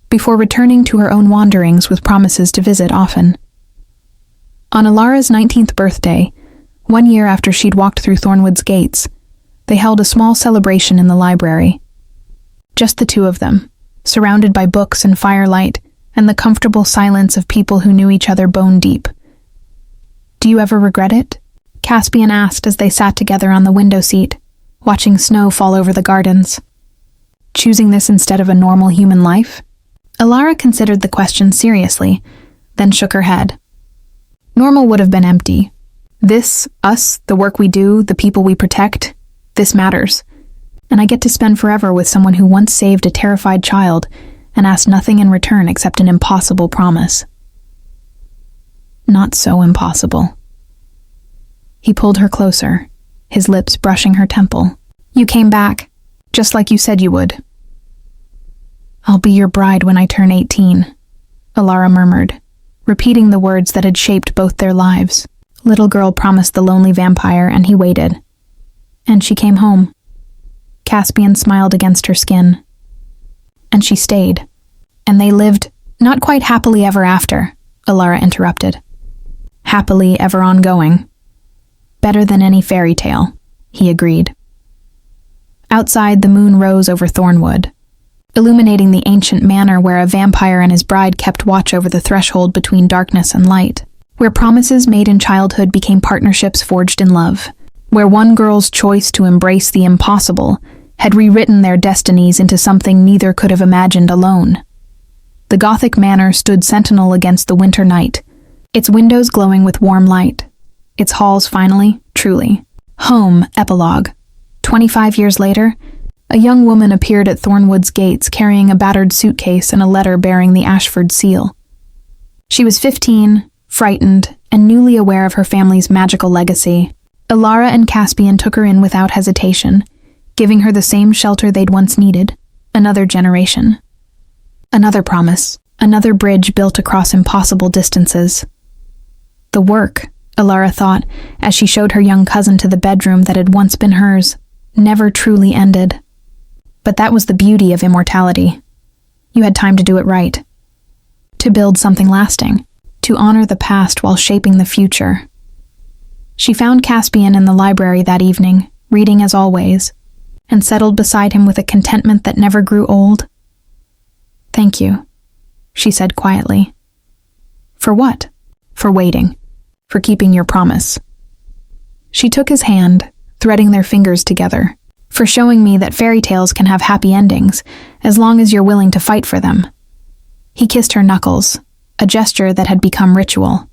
before returning to her own wanderings with promises to visit often. On Ilara's 19th birthday, 1 year after she'd walked through Thornwood's gates, they held a small celebration in the library. Just the two of them, surrounded by books and firelight, and the comfortable silence of people who knew each other bone deep. Do you ever regret it? Caspian asked as they sat together on the window seat, watching snow fall over the gardens. Choosing this instead of a normal human life? Ilara considered the question seriously, then shook her head. Normal would have been empty. This, us, the work we do, the people we protect, this matters. And I get to spend forever with someone who once saved a terrified child and asked nothing in return except an impossible promise. Not so impossible. He pulled her closer, his lips brushing her temple. You came back, just like you said you would. I'll be your bride when I turn 18, Ilara murmured, repeating the words that had shaped both their lives. Little girl promised the lonely vampire, and he waited. And she came home. Caspian smiled against her skin. And she stayed. And they lived, not quite happily ever after, Ilara interrupted. Happily ever ongoing. Better than any fairy tale, he agreed. Outside, the moon rose over Thornwood, illuminating the ancient manor where a vampire and his bride kept watch over the threshold between darkness and light, where promises made in childhood became partnerships forged in love, where one girl's choice to embrace the impossible had rewritten their destinies into something neither could have imagined alone. The Gothic manor stood sentinel against the winter night, its windows glowing with warm light, its halls finally, truly, home. Epilogue. 25 years later, a young woman appeared at Thornwood's gates carrying a battered suitcase and a letter bearing the Ashford seal. She was 15, frightened, and newly aware of her family's magical legacy. Ilara and Caspian took her in without hesitation, giving her the same shelter they'd once needed, another generation. Another promise, Another bridge built across impossible distances. The work, Alara thought, as she showed her young cousin to the bedroom that had once been hers, never truly ended. But that was the beauty of immortality. You had time to do it right. To build something lasting. To honor the past while shaping the future. She found Caspian in the library that evening, reading as always, and settled beside him with a contentment that never grew old. "Thank you," she said quietly. "For what?" "For waiting. For keeping your promise." She took his hand, threading their fingers together. "For showing me that fairy tales can have happy endings, as long as you're willing to fight for them." He kissed her knuckles, a gesture that had become ritual.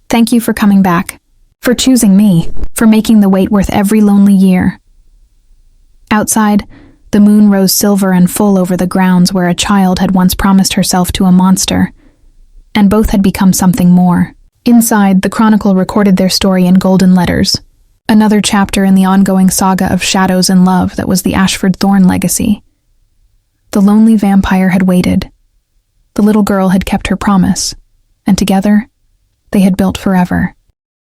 "Thank you for coming back, for choosing me, for making the wait worth every lonely year." Outside, the moon rose silver and full over the grounds where a child had once promised herself to a monster, and both had become something more. Inside, the chronicle recorded their story in golden letters, another chapter in the ongoing saga of shadows and love that was the Ashford Thorne legacy. The lonely vampire had waited. The little girl had kept her promise, and together, they had built forever.